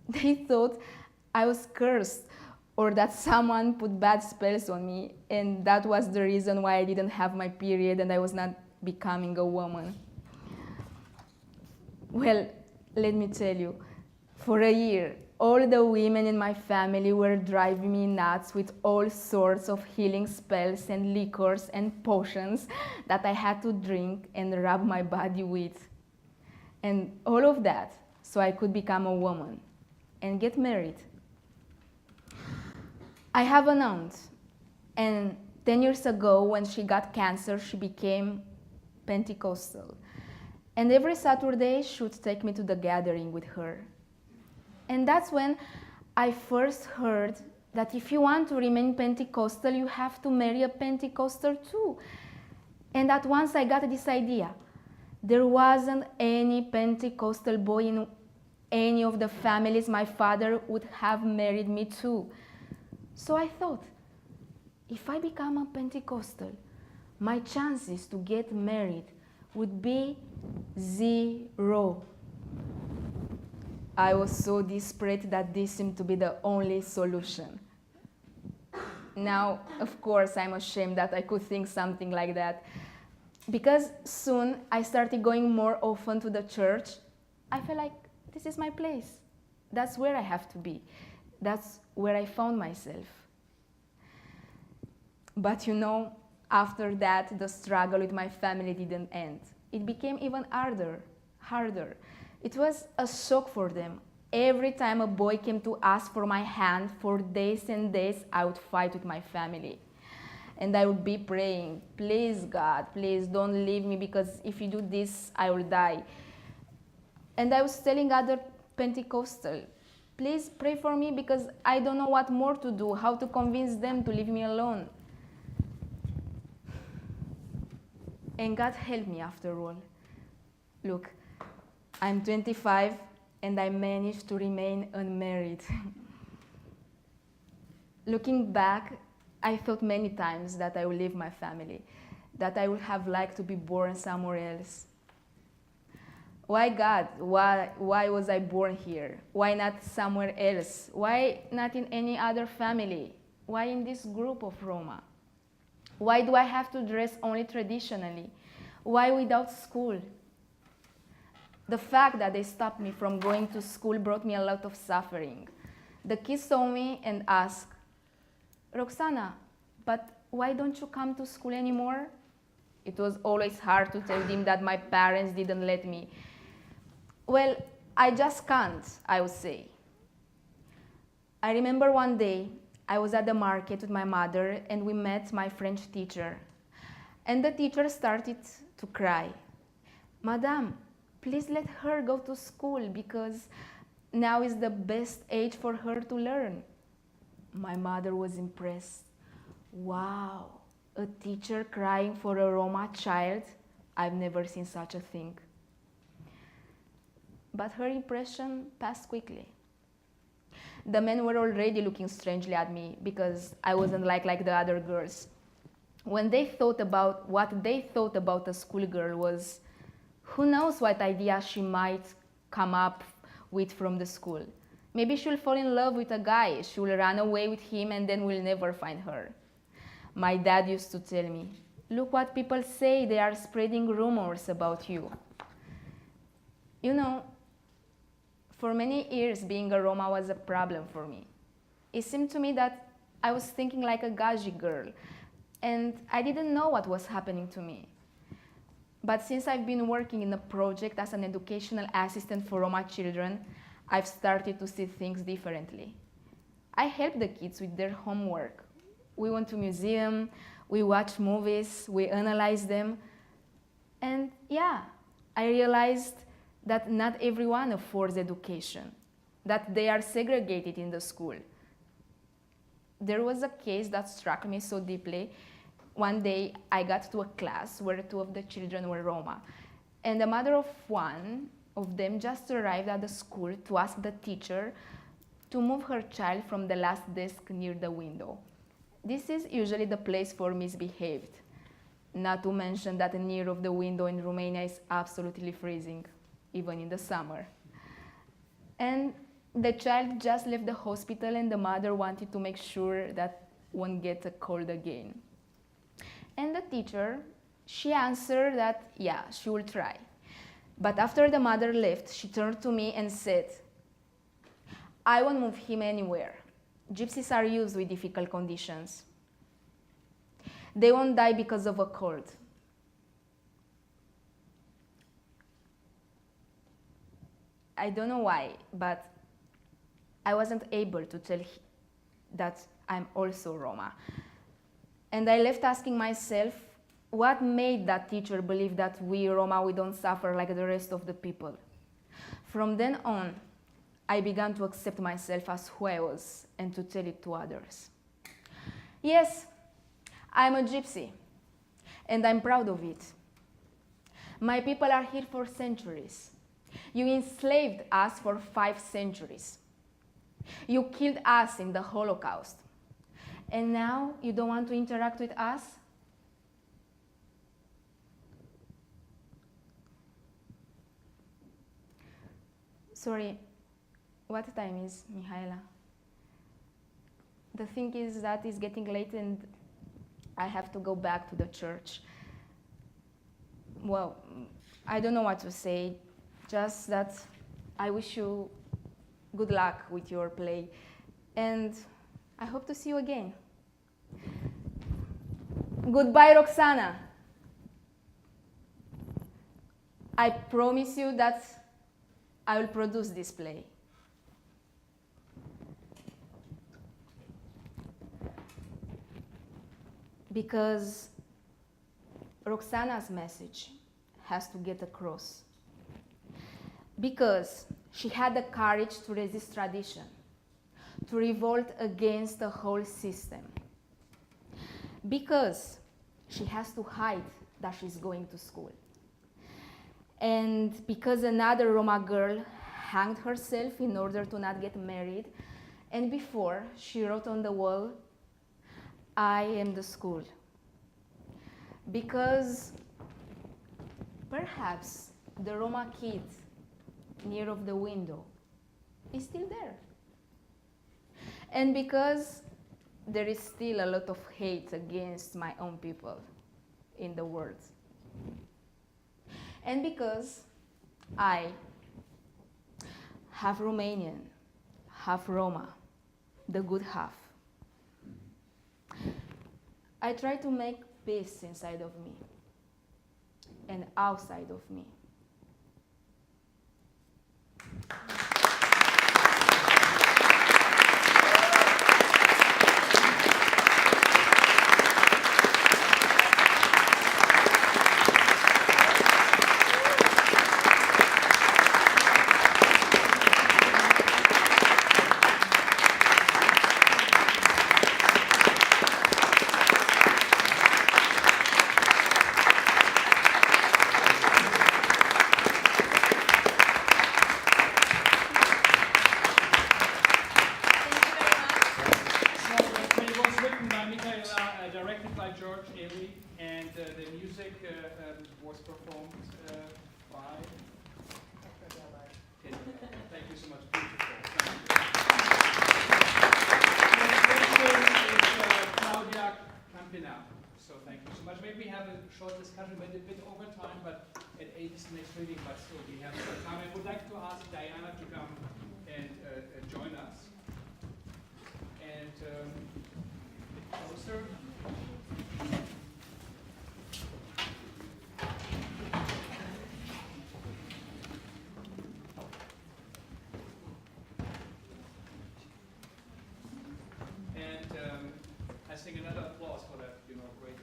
They thought I was cursed or that someone put bad spells on me, and that was the reason why I didn't have my period and I was not becoming a woman. Well, let me tell you, for a year, all the women in my family were driving me nuts with all sorts of healing spells and liquors and potions that I had to drink and rub my body with. And all of that so I could become a woman and get married. I have an aunt, and 10 years ago when she got cancer, she became Pentecostal. And every Saturday she would take me to the gathering with her. And that's when I first heard that if you want to remain Pentecostal, you have to marry a Pentecostal too. And at once I got this idea. There wasn't any Pentecostal boy in any of the families my father would have married me to. So I thought, if I become a Pentecostal, my chances to get married would be Zero. I was so desperate that this seemed to be the only solution. Now, of course, I'm ashamed that I could think something like that, because soon I started going more often to the church. I felt like this is my place. That's where I have to be. That's where I found myself. But you know, after that, the struggle with my family didn't end. It became even harder. It was a shock for them. Every time a boy came to ask for my hand, for days and days, I would fight with my family. And I would be praying, please God, please don't leave me, because if you do this, I will die. And I was telling other Pentecostal, please pray for me because I don't know what more to do, how to convince them to leave me alone. And God helped me after all. Look, I'm 25 and I managed to remain unmarried. Looking back, I thought many times that I would leave my family, that I would have liked to be born somewhere else. Why God? Why was I born here? Why not somewhere else? Why not in any other family? Why in this group of Roma? Why do I have to dress only traditionally? Why without school? The fact that they stopped me from going to school brought me a lot of suffering. The kids saw me and asked, Roxana, but why don't you come to school anymore? It was always hard to tell them that my parents didn't let me. Well, I just can't, I would say. I remember one day I was at the market with my mother and we met my French teacher. And the teacher started to cry. Madame, please let her go to school because now is the best age for her to learn. My mother was impressed. Wow, a teacher crying for a Roma child? I've never seen such a thing. But her impression passed quickly. The men were already looking strangely at me because I wasn't like the other girls. What they thought about a schoolgirl was, who knows what idea she might come up with from the school. Maybe she'll fall in love with a guy, she'll run away with him and then we'll never find her. My dad used to tell me, look what people say, they are spreading rumors about you. You know, for many years being a Roma was a problem for me. It seemed to me that I was thinking like a Gaji girl and I didn't know what was happening to me. But since I've been working in a project as an educational assistant for Roma children, I've started to see things differently. I help the kids with their homework. We went to museum, we watch movies, we analyze them. And yeah, I realized that not everyone affords education, that they are segregated in the school. There was a case that struck me so deeply. One day I got to a class where two of the children were Roma, and the mother of one of them just arrived at the school to ask the teacher to move her child from the last desk near the window. This is usually the place for misbehaved, not to mention that near of the window in Romania is absolutely freezing, even in the summer. And the child just left the hospital and the mother wanted to make sure that won't get a cold again. And the teacher, she answered that, yeah, she will try. But after the mother left, she turned to me and said, I won't move him anywhere. Gypsies are used with difficult conditions. They won't die because of a cold. I don't know why, but I wasn't able to tell that I'm also Roma. And I left asking myself, what made that teacher believe that we Roma, we don't suffer like the rest of the people? From then on, I began to accept myself as who I was and to tell it to others. Yes, I'm a gypsy, and I'm proud of it. My people are here for centuries. You enslaved us for 5 centuries. You killed us in the Holocaust. And now you don't want to interact with us? Sorry, what time is, Mihaela? The thing is that it's getting late and I have to go back to the church. Well, I don't know what to say, just that I wish you good luck with your play, and I hope to see you again. Goodbye, Roxana. I promise you that I will produce this play. Because Roxana's message has to get across. Because she had the courage to resist tradition, to revolt against the whole system. Because she has to hide that she's going to school. And because another Roma girl hanged herself in order to not get married, and before she wrote on the wall, I am the school. Because perhaps the Roma kid near of the window is still there. And because there is still a lot of hate against my own people in the world. And because I, half Romanian, half Roma, the good half, I try to make peace inside of me and outside of me. Was performed by. Thank you so much. Beautiful. Is Claudia Campeanu. So thank you so much. Maybe we have a short discussion, maybe a bit over time, but at 8 is the next reading, but still we have some time. I would like to ask Diana to come and join us. And closer. Another applause for that, great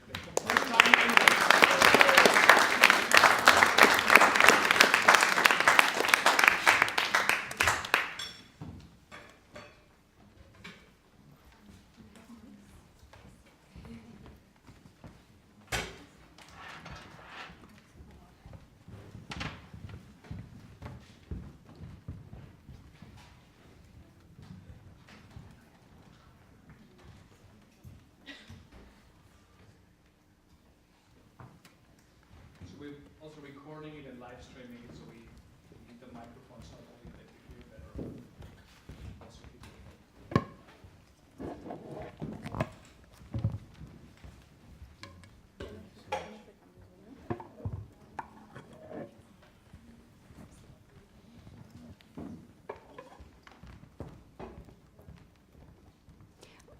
We're also recording it and live streaming it, so we need the microphone so only that you hear better. Also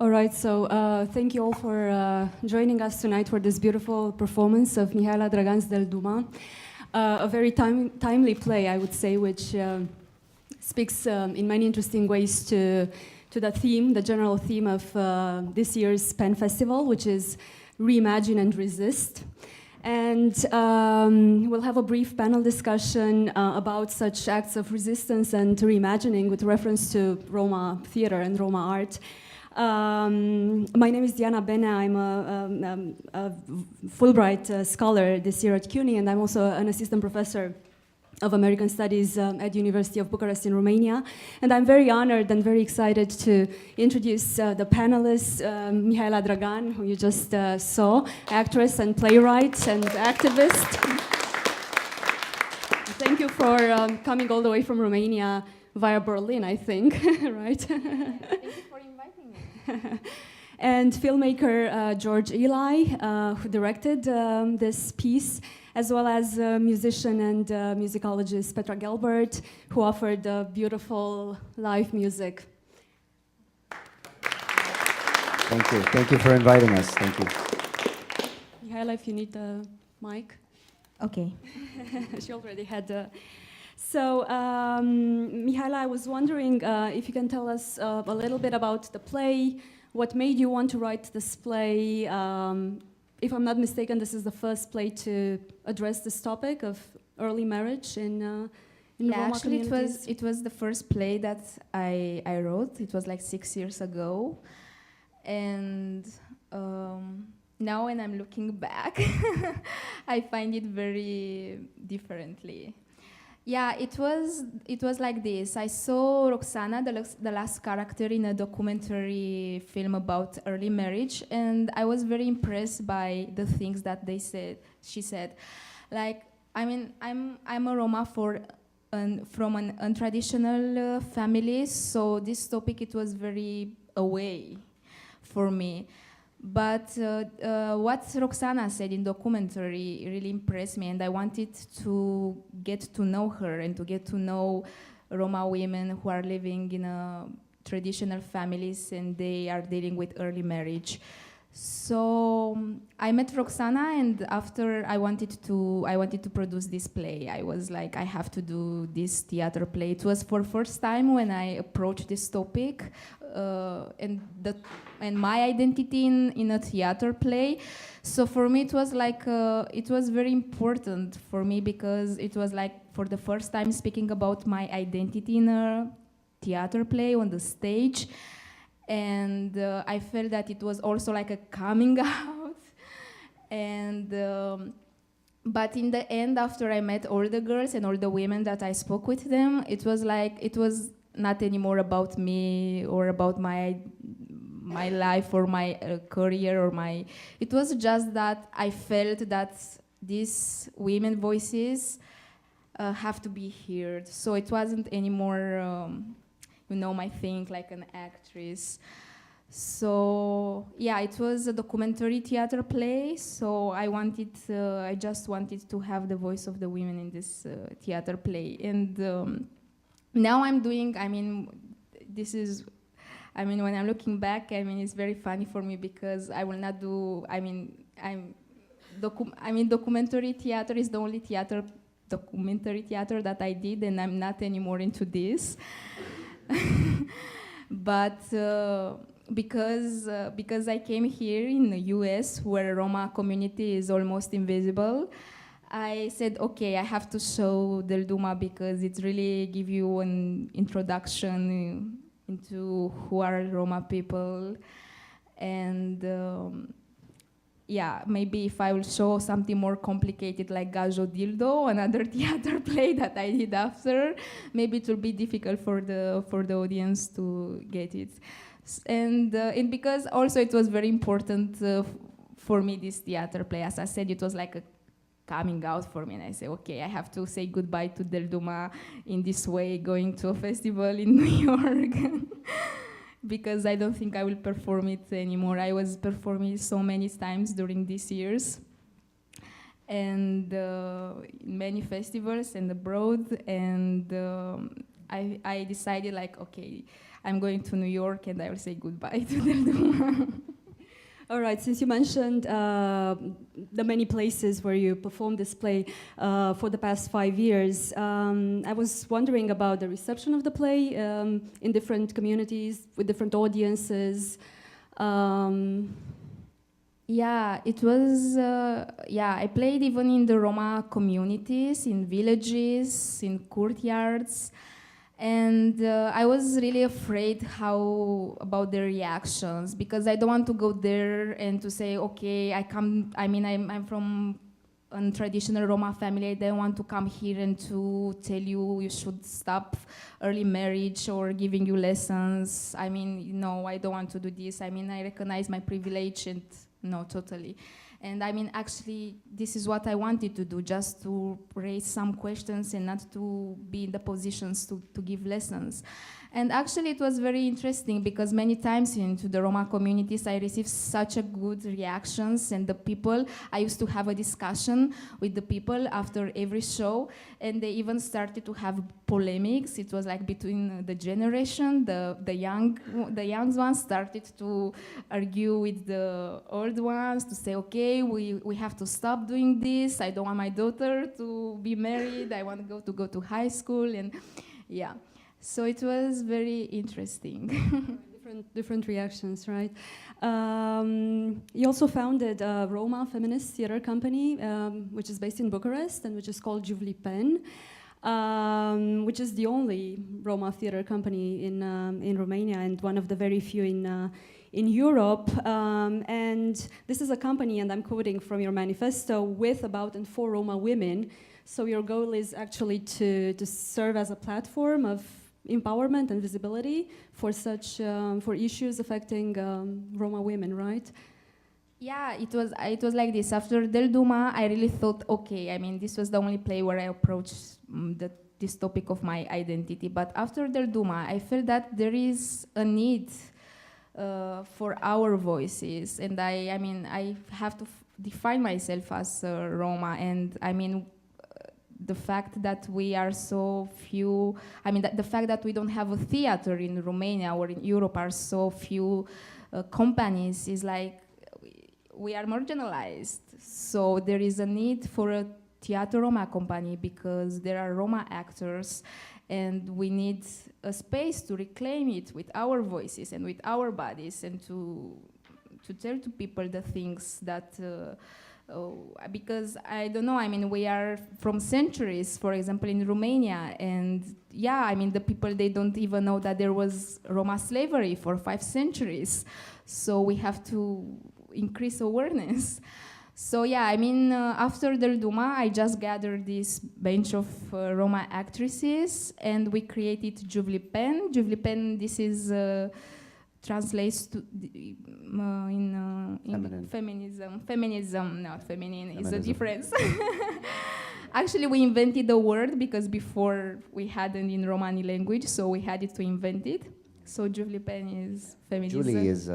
All right, so thank you all for joining us tonight for this beautiful performance of Mihaela Drăgan's Duma, a very timely play, I would say, which speaks in many interesting ways to the theme, the general theme of this year's Pen Festival, which is Reimagine and Resist. And we'll have a brief panel discussion about such acts of resistance and reimagining with reference to Roma theater and Roma art. My name is Diana Benea. I'm a Fulbright scholar this year at CUNY, and I'm also an assistant professor of American Studies at the University of Bucharest in Romania. And I'm very honored and very excited to introduce the panelists, Mihaela Drăgan, who you just saw, actress and playwright and activist. Thank you for coming all the way from Romania via Berlin, I think, right? Thank you for inviting me. And filmmaker George Eli, who directed this piece, as well as musician and musicologist Petra Gelbert, who offered beautiful live music. Thank you. Thank you for inviting us. Thank you. Mihaela, if you need the mic. Okay. She already had. So, Mihaela, I was wondering if you can tell us a little bit about the play. What made you want to write this play? If I'm not mistaken, this is the first play to address this topic of early marriage in Roma actually, communities. it was the first play that I wrote. It was like 6 years ago, and now when I'm looking back, I find it very differently. Yeah, it was like this. I saw Roxana, the last character, in a documentary film about early marriage, and I was very impressed by the things that she said. Like, I mean, I'm a Roma from an untraditional family, so this topic, it was very away for me. But what Roxana said in documentary really impressed me, and I wanted to get to know her and to get to know Roma women who are living in traditional families and they are dealing with early marriage. So I met Roxana, and after I wanted to produce this play. I was like, I have to do this theater play. It was for first time when I approached this topic, and my identity in a theater play. So for me, it was like it was very important for me because it was like for the first time speaking about my identity in a theater play on the stage. And I felt that it was also like a coming out. And but in the end, after I met all the girls and all the women that I spoke with them, it was like it was not anymore about me or about my life or my career or my. It was just that I felt that these women voices have to be heard. So it wasn't anymore. My thing like an actress. So yeah, it was a documentary theater play. So I just wanted to have the voice of the women in this theater play. And now I'm doing, when I'm looking back, it's very funny for me because I will not do, documentary theater is the only documentary theater that I did, and I'm not anymore into this. But because I came here in the US, where Roma community is almost invisible, I said, okay, I have to show Del Duma because it really gives you an introduction into who are Roma people. And maybe if I will show something more complicated like Gajo Dildo, another theater play that I did after, maybe it will be difficult for the audience to get it. And because also it was very important for me, this theater play. As I said, it was like a coming out for me, and I say, okay, I have to say goodbye to Del Duma in this way, going to a festival in New York. Because I don't think I will perform it anymore. I was performing so many times during these years, and in many festivals and abroad. And I decided, like, okay, I'm going to New York, and I will say goodbye to Del Duma. All right, since you mentioned the many places where you performed this play for the past 5 years, I was wondering about the reception of the play in different communities, with different audiences. It was, I played even in the Roma communities, in villages, in courtyards. And I was really afraid about their reactions, because I don't want to go there and to say, okay, I'm from a traditional Roma family. I don't want to come here and to tell you should stop early marriage or giving you lessons. No, I don't want to do this. I recognize my privilege, and no, totally. And I mean, actually, this is what I wanted to do, just to raise some questions and not to be in the positions to give lessons. And actually, it was very interesting because many times into the Roma communities, I received such a good reactions, and the people, I used to have a discussion with the people after every show, and they even started to have polemics. It was like between the generation, the young ones started to argue with the old ones to say, okay, we have to stop doing this. I don't want my daughter to be married. I want to go to high school, and yeah. So it was very interesting. different reactions, right? You also founded a Roma feminist theater company, which is based in Bucharest and which is called Juvli Pen, which is the only Roma theater company in Romania and one of the very few in Europe. And this is a company, and I'm quoting from your manifesto, with about 4 Roma women. So your goal is actually to serve as a platform of empowerment and visibility for such for issues affecting Roma women, right? Yeah, it was like this. After Del Duma, I really thought, okay, I mean, this was the only play where I approached this topic of my identity. But after Del Duma, I felt that there is a need for our voices, and I mean, I have to define myself as a Roma, and I mean, the fact that we are so few, I mean, the fact that we don't have a theater in Romania or in Europe are so few companies is like we are marginalized. So there is a need for a Teatro Roma company because there are Roma actors and we need a space to reclaim it with our voices and with our bodies and to tell to people the things that because I don't know, I mean, we are from centuries, for example, in Romania, and yeah, I mean, the people, they don't even know that there was Roma slavery for 5 centuries. So we have to increase awareness. So yeah, I mean, after Del Duma, I just gathered this bunch of Roma actresses, and we created Juvli Pen. Juvli Pen, this is translates to in feminism. Feminism, not feminine, is a difference. Actually, we invented the word because before we hadn't in Romani language, so we had to invent it. So Juvli Pen is feminism. Julie is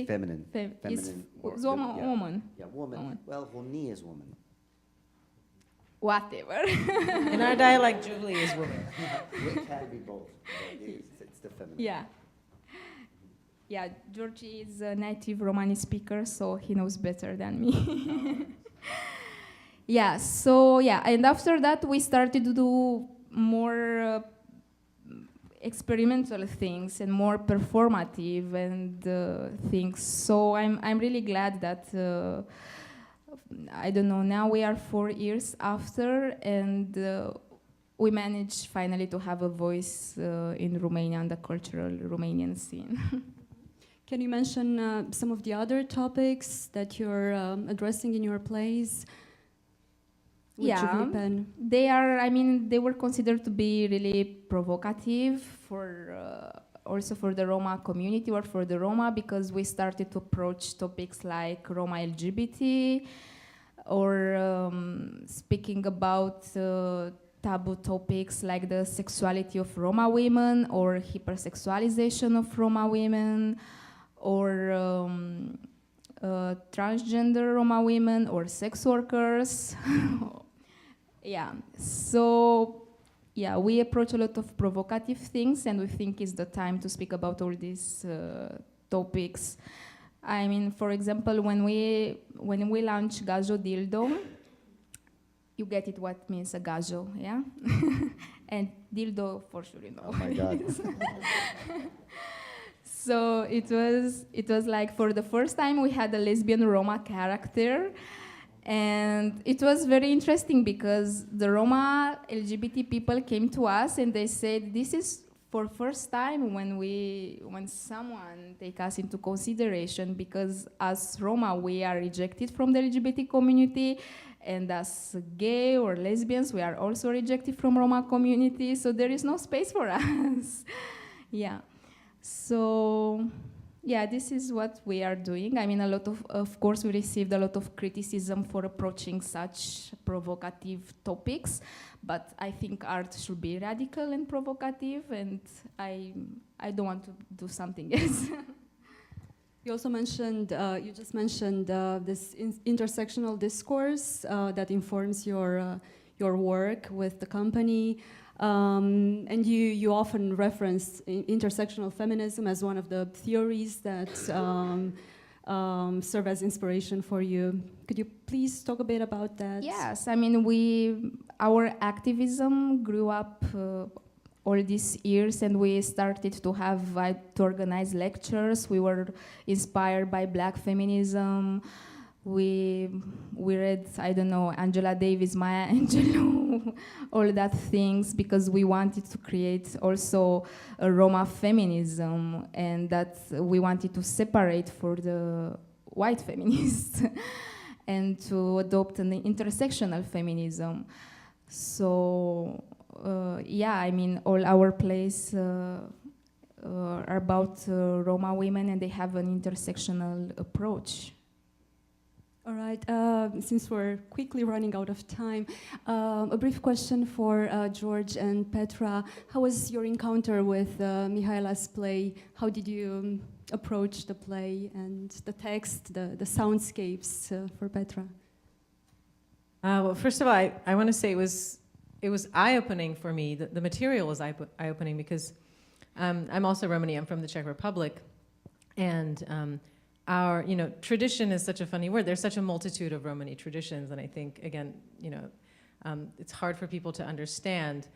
feminine. Feminine. Woman. Yeah, woman. Well, Honi is woman. Whatever. In our dialect, Julie is woman. It can be both. It's the feminine. Yeah. Yeah, George is a native Romani speaker, so he knows better than me. Yeah, so yeah, and after that we started to do more experimental things and more performative and things. So I'm really glad that I don't know, now we are 4 years after, and we managed finally to have a voice in Romania and the cultural Romanian scene. Can you mention some of the other topics that you're addressing in your plays? Yeah, they are, I mean, they were considered to be really provocative for also for the Roma community or for the Roma, because we started to approach topics like Roma LGBT or speaking about taboo topics like the sexuality of Roma women or hypersexualization of Roma women, or transgender Roma women or sex workers. Yeah, so yeah, we approach a lot of provocative things, and we think it's the time to speak about all these topics. I mean, for example, when we launch Gajo Dildo, you get it what means a gajo, yeah? And dildo, for sure, you know. Oh my God. So it was like, for the first time we had a lesbian Roma character, and it was very interesting because the Roma LGBT people came to us and they said, this is for first time when someone take us into consideration, because as Roma we are rejected from the LGBT community, and as gay or lesbians we are also rejected from Roma community, so there is no space for us. Yeah. So Yeah, this is what we are doing. I mean, of course, we received a lot of criticism for approaching such provocative topics, but I think art should be radical and provocative, and I don't want to do something else. You also mentioned, you just mentioned this intersectional discourse that informs your work with the company. And you often reference intersectional feminism as one of the theories that serve as inspiration for you. Could you please talk a bit about that? Yes, I mean, our activism grew up all these years, and we started to organize lectures. We were inspired by Black feminism. We read, I don't know, Angela Davis, Maya Angelou, all that things, because we wanted to create also a Roma feminism, and that we wanted to separate for the white feminists and to adopt an intersectional feminism. So, yeah, I mean, all our plays are about Roma women, and they have an intersectional approach. All right, since we're quickly running out of time, a brief question for George and Petra. How was your encounter with Mihaela's play? How did you approach the play and the text, the soundscapes for Petra? Well, first of all, I want to say it was eye-opening for me. The material was eye-opening because I'm also Romani. I'm from the Czech Republic, and our, tradition is such a funny word. There's such a multitude of Romani traditions, and I think, again, it's hard for people to understand.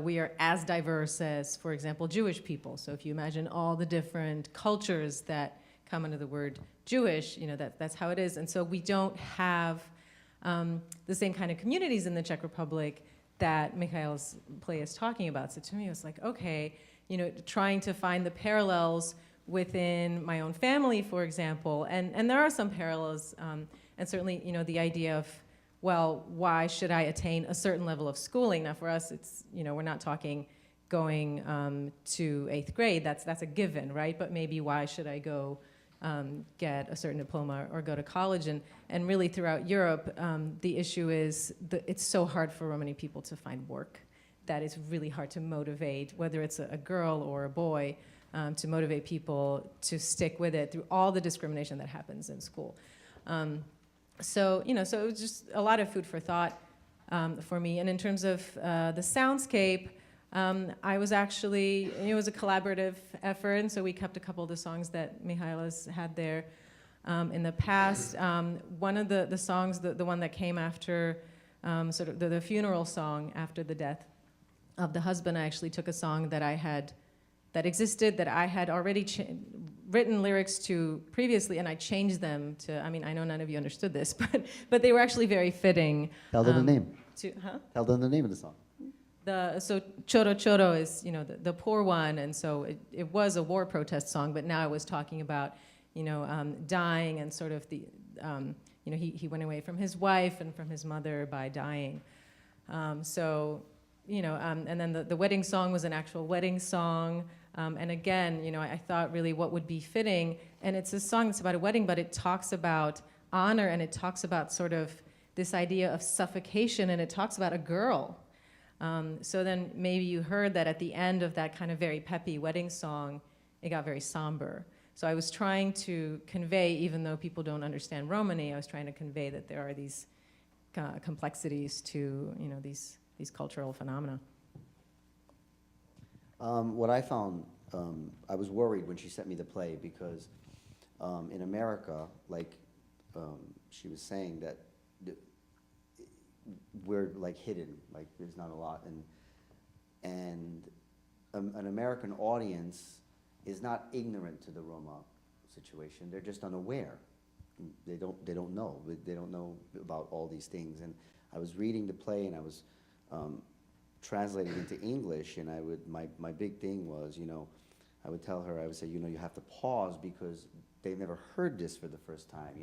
We are as diverse as, for example, Jewish people. So if you imagine all the different cultures that come under the word Jewish, that's how it is. And so we don't have the same kind of communities in the Czech Republic that Mihaela's play is talking about. So to me, it was like, okay, trying to find the parallels within my own family, for example, and there are some parallels, and certainly, the idea of, well, why should I attain a certain level of schooling? Now, for us, it's, we're not talking going to 8th grade. That's a given, right? But maybe why should I go get a certain diploma or go to college? And really, throughout Europe, the issue is it's so hard for Romani people to find work. That is really hard to motivate, whether it's a girl or a boy. To motivate people to stick with it through all the discrimination that happens in school. So it was just a lot of food for thought for me. And in terms of the soundscape, I was actually, it was a collaborative effort, and so we kept a couple of the songs that Mihaela's had there in the past. One of the songs, the one that came after, sort of the funeral song after the death of the husband, I actually took a song that I had already written lyrics to previously, and I changed them to, I mean, I know none of you understood this, but they were actually very fitting. Tell them the name. Tell them the name of the song. So Choro Choro is, the poor one, and so it was a war protest song, but now I was talking about, dying and sort of the, he went away from his wife and from his mother by dying. And then the wedding song was an actual wedding song. And again, I thought really what would be fitting, and it's a song that's about a wedding, but it talks about honor, and it talks about sort of this idea of suffocation, and it talks about a girl. So then maybe you heard that at the end of that kind of very peppy wedding song, it got very somber. So I was trying to convey, even though people don't understand Romani, I was trying to convey that there are these complexities to, these cultural phenomena. What I found, I was worried when she sent me the play because in America, like she was saying, that we're like hidden, like there's not a lot, and an American audience is not ignorant to the Roma situation. They're just unaware. They don't know. They don't know about all these things. And I was reading the play, and I was translating into English, and my big thing was, I would tell her, I would say, you have to pause because they've never heard this for the first time,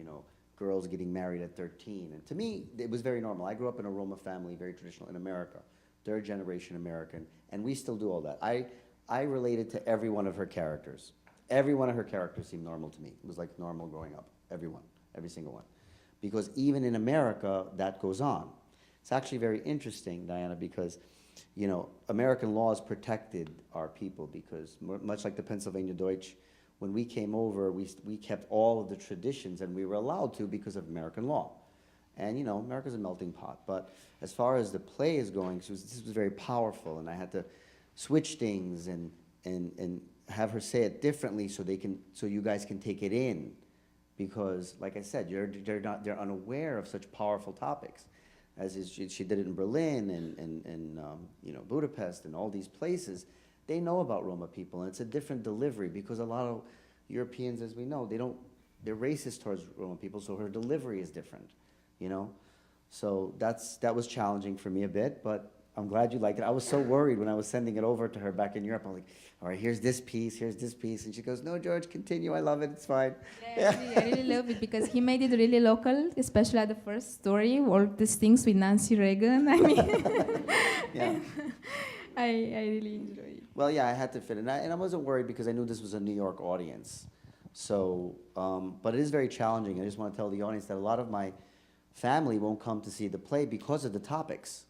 girls getting married at 13. And to me, it was very normal. I grew up in a Roma family, very traditional in America, third generation American, and we still do all that. I related to every one of her characters. Every one of her characters seemed normal to me. It was like normal growing up. Everyone, every single one. Because even in America, that goes on. It's actually very interesting, Diana, because, you know, American laws protected our people because much like the Pennsylvania Deutsch, when we came over, we kept all of the traditions and we were allowed to because of American law. And, you know, America's a melting pot. But as far as the play is going, this was very powerful, and I had to switch things and have her say it differently so you guys can take it in. Because, like I said, they're unaware of such powerful topics. She did it in Berlin and you know, Budapest and all these places. They know about Roma people, and it's a different delivery because a lot of Europeans, as we know, they're racist towards Roma people, so her delivery is different, you know? So that was challenging for me a bit, but I'm glad you liked it. I was so worried when I was sending it over to her back in Europe. I was like, all right, here's this piece, and she goes, no, George, continue, I love it, it's fine. Yeah, I really love it because he made it really local, especially at the first story, all these things with Nancy Reagan. I mean, yeah. I really enjoy it. Well, yeah, I had to fit in, and I wasn't worried because I knew this was a New York audience. So, but it is very challenging. I just want to tell the audience that a lot of my family won't come to see the play because of the topics.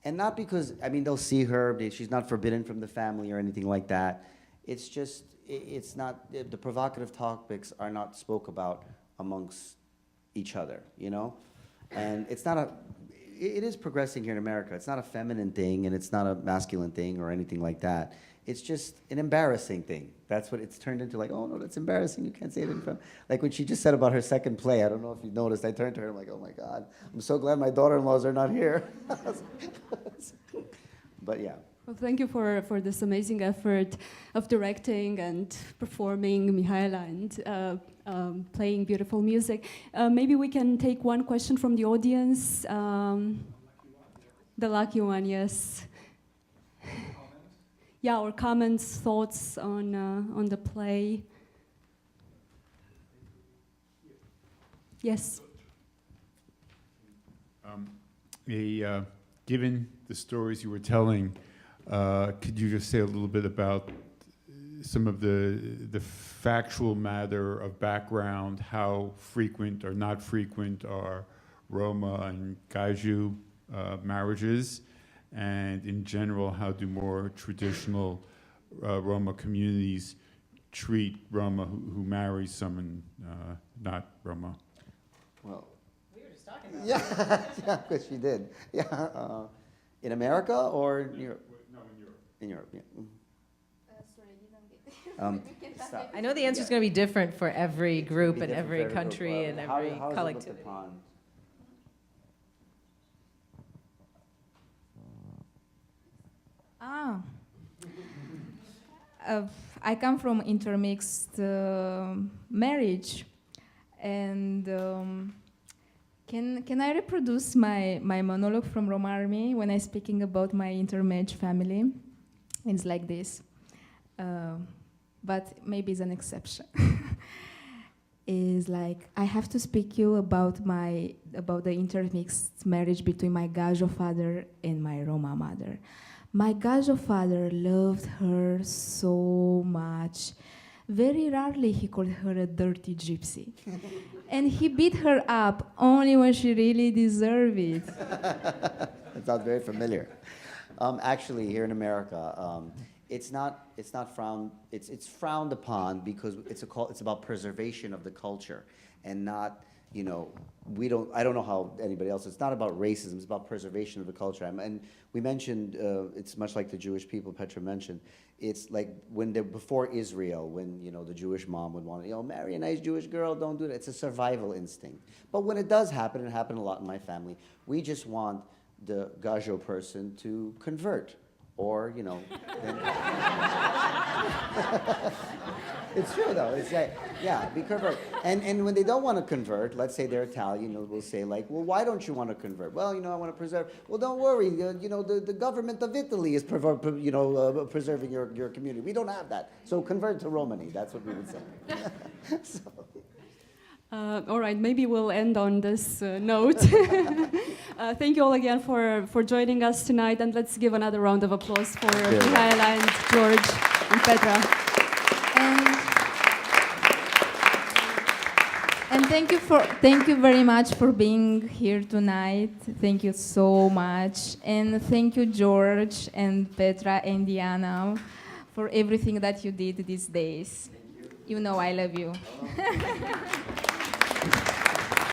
And not because, I mean, they'll see her, she's not forbidden from the family or anything like that. It's just, it's not, the provocative topics are not spoke about amongst each other, you know? And it's not it is progressing here in America. It's not a feminine thing and it's not a masculine thing or anything like that. It's just an embarrassing thing. That's what it's turned into, like, oh no, that's embarrassing, you can't say it in front. Like when she just said about her second play, I don't know if you noticed, I turned to her, I'm like, oh my God, I'm so glad my daughter-in-laws are not here. But yeah. Well, thank you for this amazing effort of directing and performing, Mihaela, and playing beautiful music. Maybe we can take one question from the audience. The lucky one, yes. Yeah, or comments, thoughts on the play. Yes. Given the stories you were telling, could you just say a little bit about some of the factual matter of background, how frequent or not frequent are Roma and Gaiju marriages, and in general, how do more traditional Roma communities treat Roma who marry someone not Roma? Well, we were just talking about yeah, because she did. Yeah, in America or in Europe? No, in Europe. In Europe, yeah. I know the answer is going to be different for every group and every country and every how collectivity. I come from intermixed marriage, and can I reproduce my monologue from Roma Army when I'm speaking about my intermarriage family? It's like this, but maybe it's an exception. Is like I have to speak you about the intermixed marriage between my Gajo father and my Roma mother. My Gajo father loved her so much. Very rarely he called her a dirty gypsy. And he beat her up only when she really deserved it. That sounds very familiar. Actually, here in America, it's frowned upon because it's about preservation of the culture and not, you know, I don't know how anybody else, it's not about racism, it's about preservation of the culture. And we mentioned, it's much like the Jewish people Petra mentioned, it's like before Israel, when, you know, the Jewish mom would want to, you know, marry a nice Jewish girl, don't do that. It's a survival instinct. But when it does happen, it happened a lot in my family, we just want the Gajo person to convert. Or, you know, it's true though. It's like, yeah, be convert. And when they don't want to convert, let's say they're Italian, we'll say like, well, why don't you want to convert? Well, you know, I want to preserve. Well, don't worry. You know, the government of Italy is preserving your community. We don't have that. So convert to Romani. That's what we would say. So. All right, maybe we'll end on this note. Thank you all again for joining us tonight, and let's give another round of applause for Mihaela and George and Petra. And And thank you very much for being here tonight. Thank you so much. And thank you, George and Petra and Diana, for everything that you did these days. You know I love you.